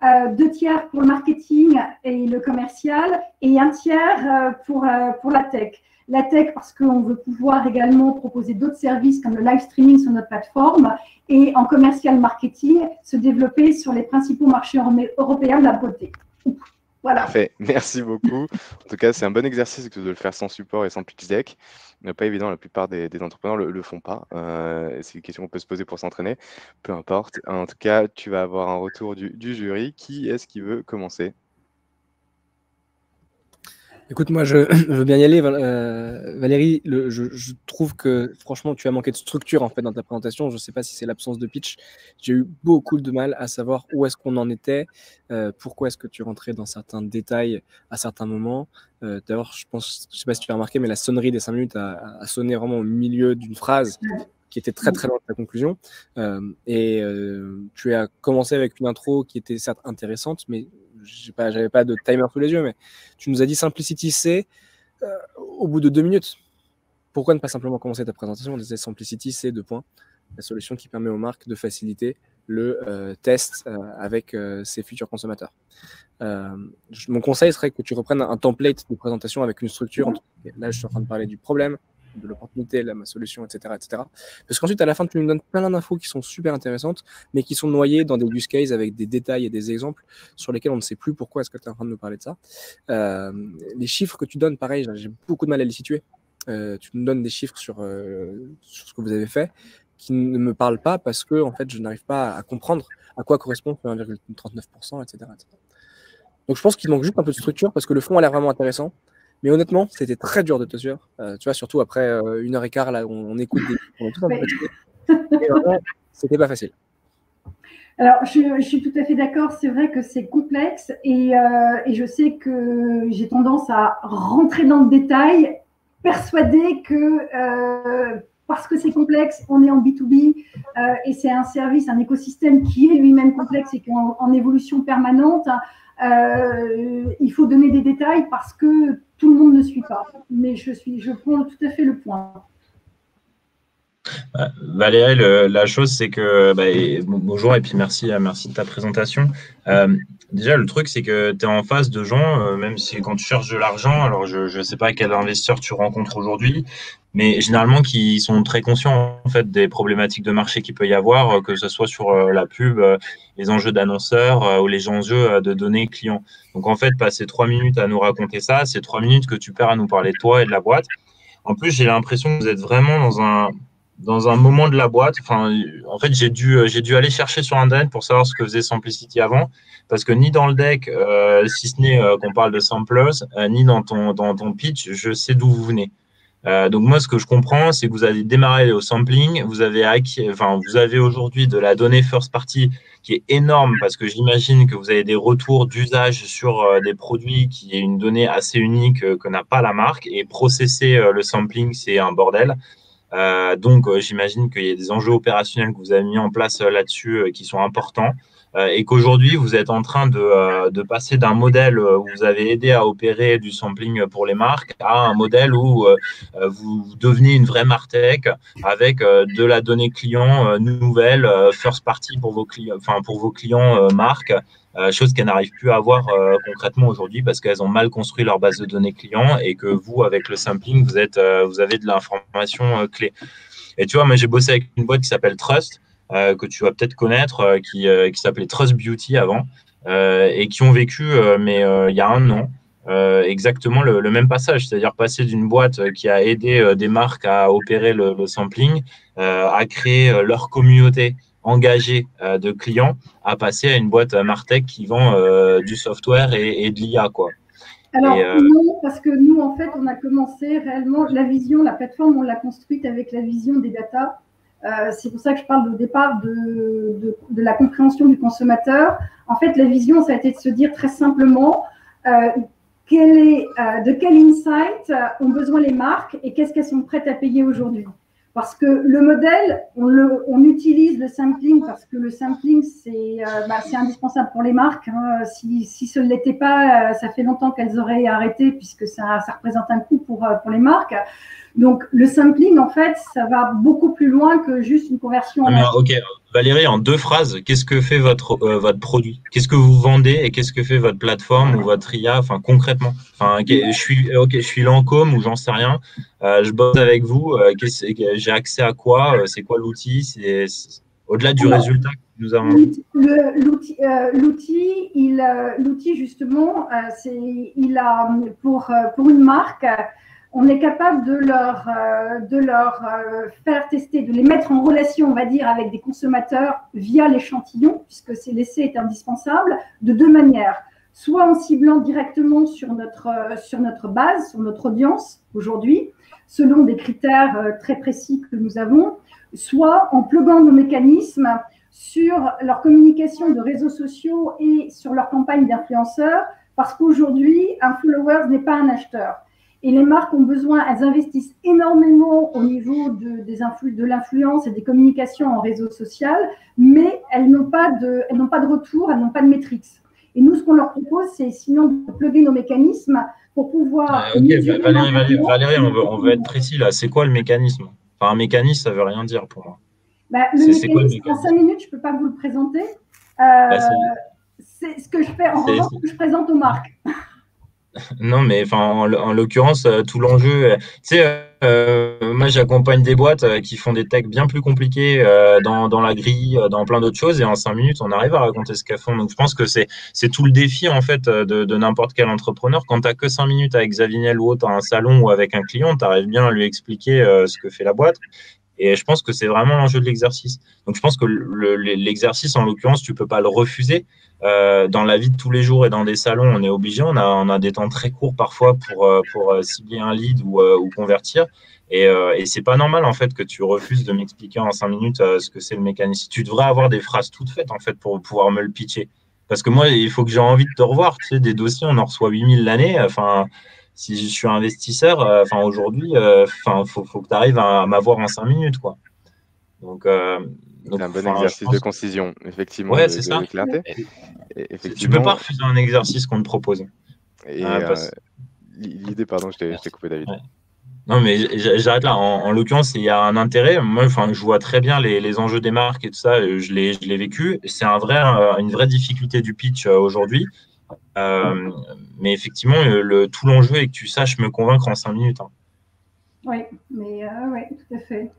€. 2 tiers pour le marketing et le commercial et 1 tiers pour la tech. La tech parce qu'on veut pouvoir également proposer d'autres services comme le live streaming sur notre plateforme et en commercial marketing se développer sur les principaux marchés européens de la beauté. Voilà. Parfait, merci beaucoup. En tout cas, c'est un bon exercice de le faire sans support et sans pitch deck. Pas évident, la plupart des entrepreneurs le font pas. C'est une question qu'on peut se poser pour s'entraîner, peu importe. En tout cas, tu vas avoir un retour du jury. Qui est-ce qui veut commencer? Écoute, moi, je veux bien y aller. Valérie, je trouve que, franchement, tu as manqué de structure en fait, dans ta présentation. Je ne sais pas si c'est l'absence de pitch. J'ai eu beaucoup de mal à savoir où est-ce qu'on en était, pourquoi est-ce que tu rentrais dans certains détails à certains moments. D'ailleurs, je ne sais pas si tu as remarqué, mais la sonnerie des 5 minutes a sonné vraiment au milieu d'une phrase qui était très très loin de ta conclusion. Tu as commencé avec une intro qui était certes intéressante, mais j'avais pas de timer sous les yeux, mais tu nous as dit Simplicity c'est au bout de 2 minutes. Pourquoi ne pas simplement commencer ta présentation? On disait Simplicity c'est 2 points, la solution qui permet aux marques de faciliter le test avec ses futurs consommateurs. Mon conseil serait que tu reprennes un template de présentation avec une structure. Là, je suis en train de parler du problème, de l'opportunité, ma solution, etc., etc. Parce qu'ensuite, à la fin, tu nous donnes plein d'infos qui sont super intéressantes, mais qui sont noyées dans des use cases avec des détails et des exemples sur lesquels on ne sait plus pourquoi est-ce que tu es en train de nous parler de ça. Les chiffres que tu donnes, pareil, j'ai beaucoup de mal à les situer. Tu nous donnes des chiffres sur ce que vous avez fait qui ne me parlent pas parce que en fait, je n'arrive pas à comprendre à quoi correspond 1,39%, etc., etc. Donc, je pense qu'il manque juste un peu de structure parce que le fond a l'air vraiment intéressant. Mais honnêtement, c'était très dur de te suivre. Tu vois, surtout après 1h15, là, on écoute on est tout un peu fatigué. Et vraiment, c'était pas facile. Alors, je suis tout à fait d'accord. C'est vrai que c'est complexe et je sais que j'ai tendance à rentrer dans le détail, persuadée que parce que c'est complexe, on est en B2B et c'est un service, un écosystème qui est lui-même complexe et qui est en évolution permanente. Il faut donner des détails parce que tout le monde ne suit pas. Mais je prends tout à fait le point. Valérie, la chose, c'est que bonjour et puis merci de ta présentation. Déjà, le truc, c'est que tu es en face de gens, même si quand tu cherches de l'argent, alors je ne sais pas quel investisseur tu rencontres aujourd'hui, mais généralement qui sont très conscients en fait des problématiques de marché qu'il peut y avoir, que ce soit sur la pub, les enjeux d'annonceurs ou les enjeux de données clients. Donc en fait, passer 3 minutes à nous raconter ça, c'est 3 minutes que tu perds à nous parler de toi et de la boîte. En plus, j'ai l'impression que vous êtes vraiment dans un moment de la boîte. Enfin, en fait, j'ai dû aller chercher sur Internet pour savoir ce que faisait Simplicity avant, parce que ni dans le deck, si ce n'est qu'on parle de samplers, ni dans ton pitch, je sais d'où vous venez. Donc moi, ce que je comprends, c'est que vous avez démarré au sampling, vous avez aujourd'hui de la donnée first party qui est énorme parce que j'imagine que vous avez des retours d'usage sur des produits qui est une donnée assez unique que n'a pas la marque, et processer le sampling, c'est un bordel. Donc j'imagine qu'il y a des enjeux opérationnels que vous avez mis en place là-dessus qui sont importants. Et qu'aujourd'hui, vous êtes en train de passer d'un modèle où vous avez aidé à opérer du sampling pour les marques à un modèle où vous devenez une vraie martech avec de la donnée client nouvelle, first party pour vos clients marques, chose qu'elles n'arrivent plus à avoir concrètement aujourd'hui parce qu'elles ont mal construit leur base de données clients et que vous, avec le sampling, vous avez de l'information clé. Et tu vois, moi, j'ai bossé avec une boîte qui s'appelle Trust, que tu vas peut-être connaître, qui s'appelait Trust Beauty avant, et qui ont vécu, il y a 1 an, exactement le même passage, c'est-à-dire passer d'une boîte qui a aidé des marques à opérer le sampling, à créer leur communauté engagée de clients, à passer à une boîte Martech qui vend du software et de l'IA, quoi. Alors, non, parce que nous, en fait, on a commencé réellement, la vision, la plateforme, on l'a construite avec la vision des datas. C'est pour ça que je parle au départ de la compréhension du consommateur. En fait, la vision, ça a été de se dire très simplement de quel insight ont besoin les marques et qu'est-ce qu'elles sont prêtes à payer aujourd'hui. Parce que le modèle, on utilise le sampling parce que le sampling, c'est indispensable pour les marques. Hein. Si ce ne l'était pas, ça fait longtemps qu'elles auraient arrêté puisque ça représente un coût pour les marques. Donc, le sampling, en fait, ça va beaucoup plus loin que juste une conversion. Ok, Valérie, en 2 phrases, qu'est-ce que fait votre produit? Qu'est-ce que vous vendez et qu'est-ce que fait votre plateforme ou votre IA, concrètement? Je suis Lancôme ou j'en sais rien. Je bosse avec vous. J'ai accès à quoi? C'est quoi l'outil? C'est au-delà du résultat que nous avons. L'outil, justement, pour une marque. On est capable de leur faire tester, de les mettre en relation, on va dire, avec des consommateurs via l'échantillon, puisque l'essai est indispensable, de 2 manières. Soit en ciblant directement sur notre base, sur notre audience aujourd'hui, selon des critères très précis que nous avons, soit en pluguant nos mécanismes sur leur communication de réseaux sociaux et sur leur campagne d'influenceurs, parce qu'aujourd'hui, un follower n'est pas un acheteur. Et les marques ont besoin, elles investissent énormément au niveau de l'influence et des communications en réseau social, mais elles n'ont pas de retour, elles n'ont pas de métriques. Et nous, ce qu'on leur propose, c'est sinon de plugger nos mécanismes pour pouvoir… Valérie, on veut être précis là. C'est quoi le mécanisme? Un mécanisme, ça ne veut rien dire pour moi. Le mécanisme, en 5 minutes, je ne peux pas vous le présenter. C'est ce que je fais en revanche, que je présente aux marques. Non, mais en l'occurrence, tout l'enjeu, moi j'accompagne des boîtes qui font des techs bien plus compliqués dans la grille, dans plein d'autres choses, et en 5 minutes, on arrive à raconter ce qu'elles font. Donc je pense que c'est tout le défi en fait de n'importe quel entrepreneur. Quand tu n'as que 5 minutes avec Xavinel ou autre à un salon ou avec un client, tu arrives bien à lui expliquer ce que fait la boîte. Et je pense que c'est vraiment l'enjeu de l'exercice. Donc, je pense que l'exercice, en l'occurrence, tu peux pas le refuser. Dans la vie de tous les jours et dans des salons, on est obligé. On a des temps très courts parfois pour cibler un lead ou convertir. Et c'est pas normal, en fait, que tu refuses de m'expliquer en 5 minutes ce que c'est le mécanisme. Tu devrais avoir des phrases toutes faites, en fait, pour pouvoir me le pitcher. Parce que moi, il faut que j'ai envie de te revoir. Tu sais, des dossiers, on en reçoit 8000 l'année. Si je suis investisseur, aujourd'hui, faut que tu arrives à m'avoir en 5 minutes, quoi. Donc, c'est un bon exercice de concision, effectivement. Ouais, c'est ça. Tu peux pas refuser un exercice qu'on te propose. L'idée, pardon, je t'ai coupé, David. Ouais. Non, mais j'arrête là. En l'occurrence, il y a un intérêt. Moi, je vois très bien les enjeux des marques et tout ça. Je l'ai vécu. C'est une vraie difficulté du pitch aujourd'hui. Mais effectivement, tout l'enjeu est que tu saches me convaincre en 5 minutes. Hein. Oui, mais oui, tout à fait.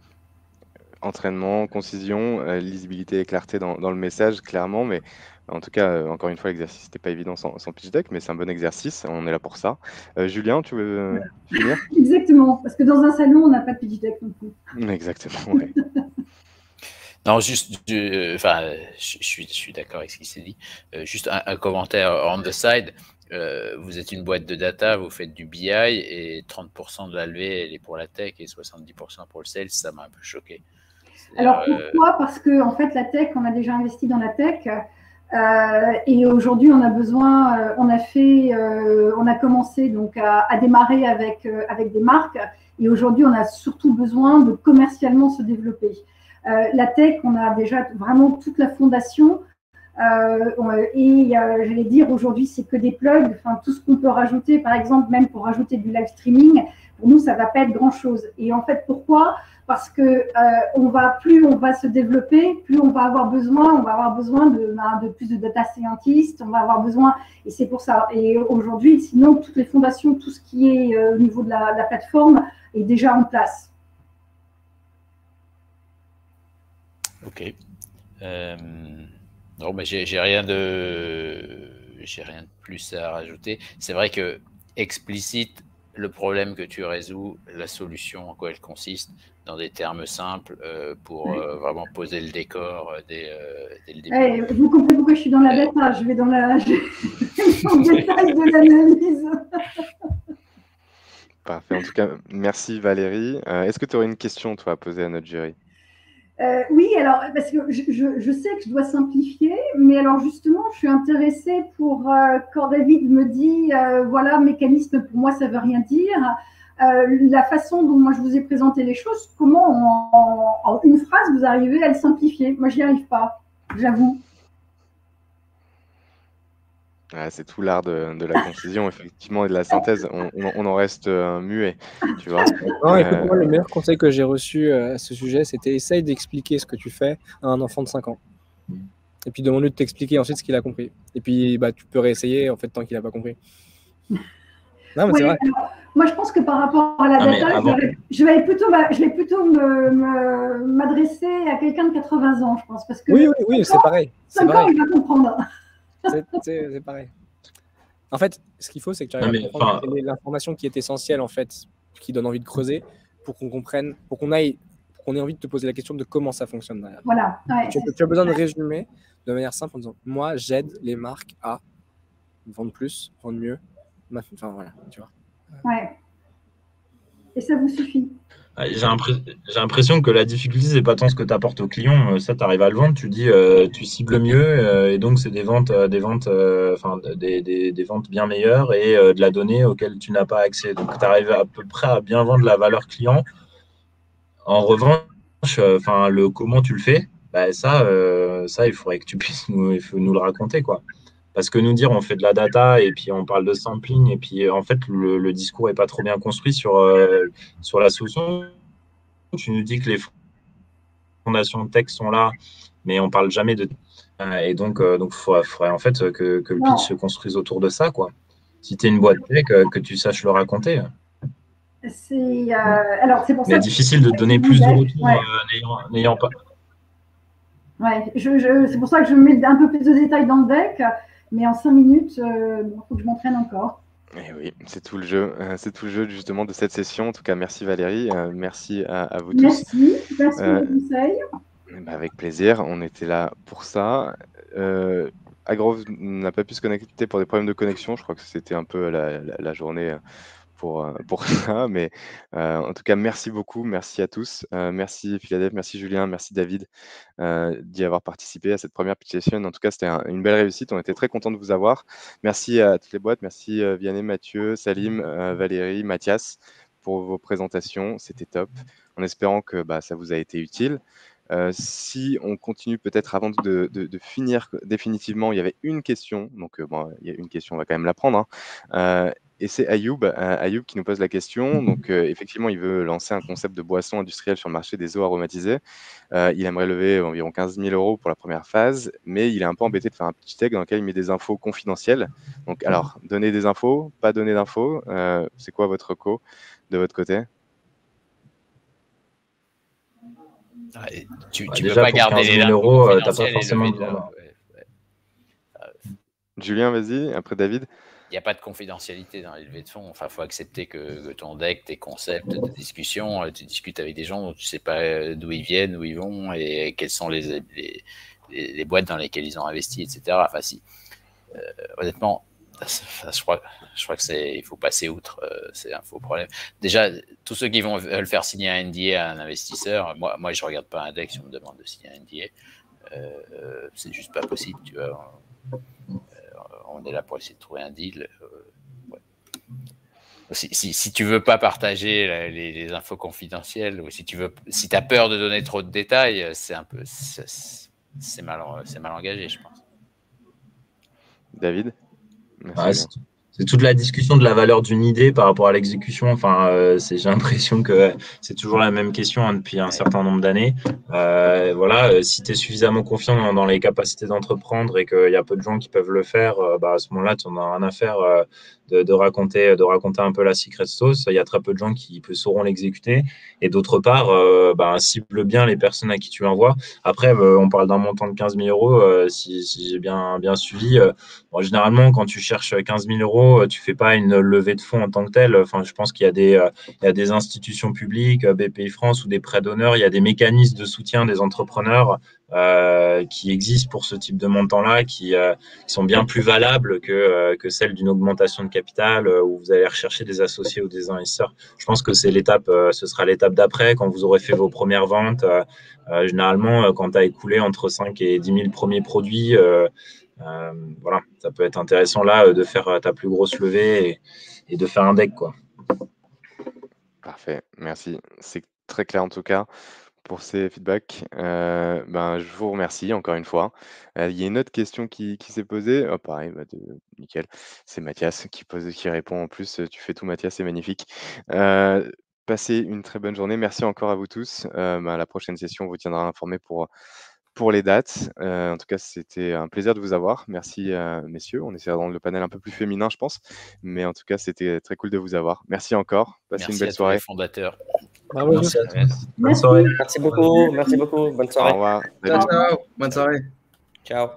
Entraînement, concision, lisibilité et clarté dans le message, clairement. Mais en tout cas, encore une fois, l'exercice n'était pas évident sans pitch deck, mais c'est un bon exercice. On est là pour ça. Julien, tu veux finir? Exactement, parce que dans un salon, on n'a pas de pitch deck non plus. Exactement, ouais. Non, juste, enfin, je suis d'accord avec ce qui s'est dit. Juste un commentaire on the side. Vous êtes une boîte de data, vous faites du BI et 30% de la levée, elle est pour la tech et 70% pour le sales. Ça m'a un peu choqué. Alors pourquoi? Parce que en fait, la tech, on a déjà investi dans la tech. Et aujourd'hui, on a besoin, on a commencé donc à démarrer avec des marques. Et aujourd'hui, on a surtout besoin de commercialement se développer. La tech, on a déjà vraiment toute la fondation. Et j'allais dire, aujourd'hui, c'est que des plugs. Enfin, tout ce qu'on peut rajouter, par exemple, même pour rajouter du live streaming, pour nous, ça ne va pas être grand-chose. Et en fait, pourquoi? Parce que plus on va se développer, plus on va avoir besoin de plus de data scientists, on va avoir besoin, et c'est pour ça. Et aujourd'hui, sinon, toutes les fondations, tout ce qui est au niveau de la plateforme est déjà en place. Ok. Non, mais j'ai rien de plus à rajouter. C'est vrai que explicite le problème que tu résous, la solution, en quoi elle consiste, dans des termes simples, pour vraiment poser le décor dès le début. Vous comprenez pourquoi je suis dans la data, je vais dans le détail de l'analyse. Parfait. En tout cas, merci Valérie. Est-ce que tu aurais une question, toi, à poser à notre jury? Oui, alors, parce que je sais que je dois simplifier, mais alors justement, je suis intéressée quand David me dit, voilà, mécanisme, pour moi, ça ne veut rien dire. La façon dont moi je vous ai présenté les choses, comment en une phrase vous arrivez à le simplifier? Moi, je n'y arrive pas, j'avoue. C'est tout l'art de la concision, effectivement, et de la synthèse. On en reste muet, tu vois. Non, écoute, moi, le meilleur conseil que j'ai reçu à ce sujet, c'était essaye d'expliquer ce que tu fais à un enfant de 5 ans. Et puis demande-lui de t'expliquer ensuite ce qu'il a compris. Et puis tu peux réessayer en fait tant qu'il n'a pas compris. Non, mais c'est vrai. Alors, moi, je pense que par rapport à la data, je vais plutôt m'adresser à quelqu'un de 80 ans, je pense. Parce que oui, c'est pareil. 5 ans, il va comprendre. C'est pareil. En fait, ce qu'il faut, c'est que tu arrives à comprendre quelle est l'information qui est essentielle, en fait, qui donne envie de creuser, pour qu'on comprenne, pour qu'on ait envie de te poser la question de comment ça fonctionne derrière. Voilà. Ouais. Tu as besoin de résumer de manière simple en disant, moi, j'aide les marques à vendre plus, vendre mieux. Enfin, voilà, tu vois. Ouais. Et ça vous suffit. J'ai l'impression que la difficulté, c'est pas tant ce que tu apportes au client. Ça, tu arrives à le vendre, tu dis, tu cibles mieux, et donc c'est des ventes bien meilleures et de la donnée auquel tu n'as pas accès. Donc, tu arrives à peu près à bien vendre la valeur client. En revanche, le comment tu le fais, ça, il faudrait que tu puisses nous le raconter, quoi. Parce que nous dire on fait de la data et puis on parle de sampling et puis en fait le discours est pas trop bien construit sur la solution. Tu nous dis que les fondations tech sont là, mais on parle jamais de et donc faudrait en fait que le pitch se construise autour de ça, quoi. Si tu es une boîte tech, que tu saches le raconter. Alors c'est pour ça. Mais difficile de donner plus de retour n'ayant pas. Ouais, c'est pour ça que je mets un peu plus de détails dans le deck. Mais en 5 minutes, il faut que je m'entraîne encore. Et oui, c'est tout le jeu. C'est tout le jeu justement de cette session. En tout cas, merci Valérie. Merci à vous tous. Merci pour le conseil. Avec plaisir. On était là pour ça. Agrove n'a pas pu se connecter pour des problèmes de connexion. Je crois que c'était un peu la journée pour ça. Mais en tout cas, merci beaucoup. Merci à tous. Merci Philadelphie, merci Julien, merci David d'y avoir participé à cette première pitch session. En tout cas, c'était une belle réussite. On était très contents de vous avoir. Merci à toutes les boîtes. Merci Vianney, Mathieu, Salim, Valérie, Mathias pour vos présentations. C'était top. En espérant que ça vous a été utile. Si on continue peut-être avant de finir définitivement, il y avait une question. Donc, il y a une question, on va quand même la prendre. Et c'est Ayoub qui nous pose la question. Donc, effectivement, il veut lancer un concept de boisson industrielle sur le marché des eaux aromatisées. Il aimerait lever environ 15 000 € pour la première phase, mais il est un peu embêté de faire un petit tag dans lequel il met des infos confidentielles. Donc, alors, donner des infos, pas donner d'infos. C'est quoi votre reco de votre côté? Tu Bah, peux déjà, pas pour garder 15 les 000 infos euros, t'as pas confidentielles et forcément lever de besoin. là. Julien, vas-y, après David. Il n'y a pas de confidentialité dans les levées de fonds. Enfin, il faut accepter que ton deck, tes concepts de discussion, tu discutes avec des gens dont tu ne sais pas d'où ils viennent, où ils vont et quelles sont les boîtes dans lesquelles ils ont investi, etc. Enfin, si, honnêtement, je crois que il faut passer outre. C'est un faux problème. Déjà, tous ceux qui veulent faire signer un NDA à un investisseur, moi je ne regarde pas un deck si on me demande de signer un NDA. C'est juste pas possible, tu vois. On est là pour essayer de trouver un deal. Ouais. Si tu veux pas partager les infos confidentielles, ou si tu as peur de donner trop de détails, c'est mal engagé, je pense. David, merci. C'est toute la discussion de la valeur d'une idée par rapport à l'exécution. Enfin, j'ai l'impression que c'est toujours la même question depuis un certain nombre d'années. Voilà, si tu es suffisamment confiant dans les capacités d'entreprendre et qu'il y a peu de gens qui peuvent le faire, à ce moment-là, tu n'en as rien à faire de raconter un peu la secret sauce. Il y a très peu de gens qui sauront l'exécuter. Et d'autre part, cible bien les personnes à qui tu l'envoies. Après, on parle d'un montant de 15 000 euros, si j'ai bien suivi. Bon, généralement, quand tu cherches 15 000 euros, tu fais pas une levée de fonds en tant que telle. Enfin, je pense qu'il y a des institutions publiques, BPI France ou des prêts d'honneur. Il y a des mécanismes de soutien des entrepreneurs qui existent pour ce type de montant-là, qui sont bien plus valables que celle d'une augmentation de capital où vous allez rechercher des associés ou des investisseurs. Je pense que ce sera l'étape d'après, quand vous aurez fait vos premières ventes. Généralement, quand tu as écoulé entre 5 et 10 000 premiers produits, voilà, ça peut être intéressant là de faire ta plus grosse levée et de faire un deck, quoi. Parfait, merci. C'est très clair en tout cas pour ces feedbacks. Je vous remercie encore une fois. Il y a une autre question qui s'est posée. Oh, pareil, nickel. C'est Mathias qui répond en plus. Tu fais tout, Mathias, c'est magnifique. Passez une très bonne journée. Merci encore à vous tous. La prochaine session, on vous tiendra informé pour les dates. En tout cas, c'était un plaisir de vous avoir. Merci, messieurs. On essaiera de rendre le panel un peu plus féminin, je pense. Mais en tout cas, c'était très cool de vous avoir. Merci encore. Passez une belle soirée. Merci à tous les fondateurs. Bravo. Merci à tous. Bonne soirée. Merci beaucoup. Bonne soirée. Au revoir. Ciao, ciao. Bonne soirée. Ciao.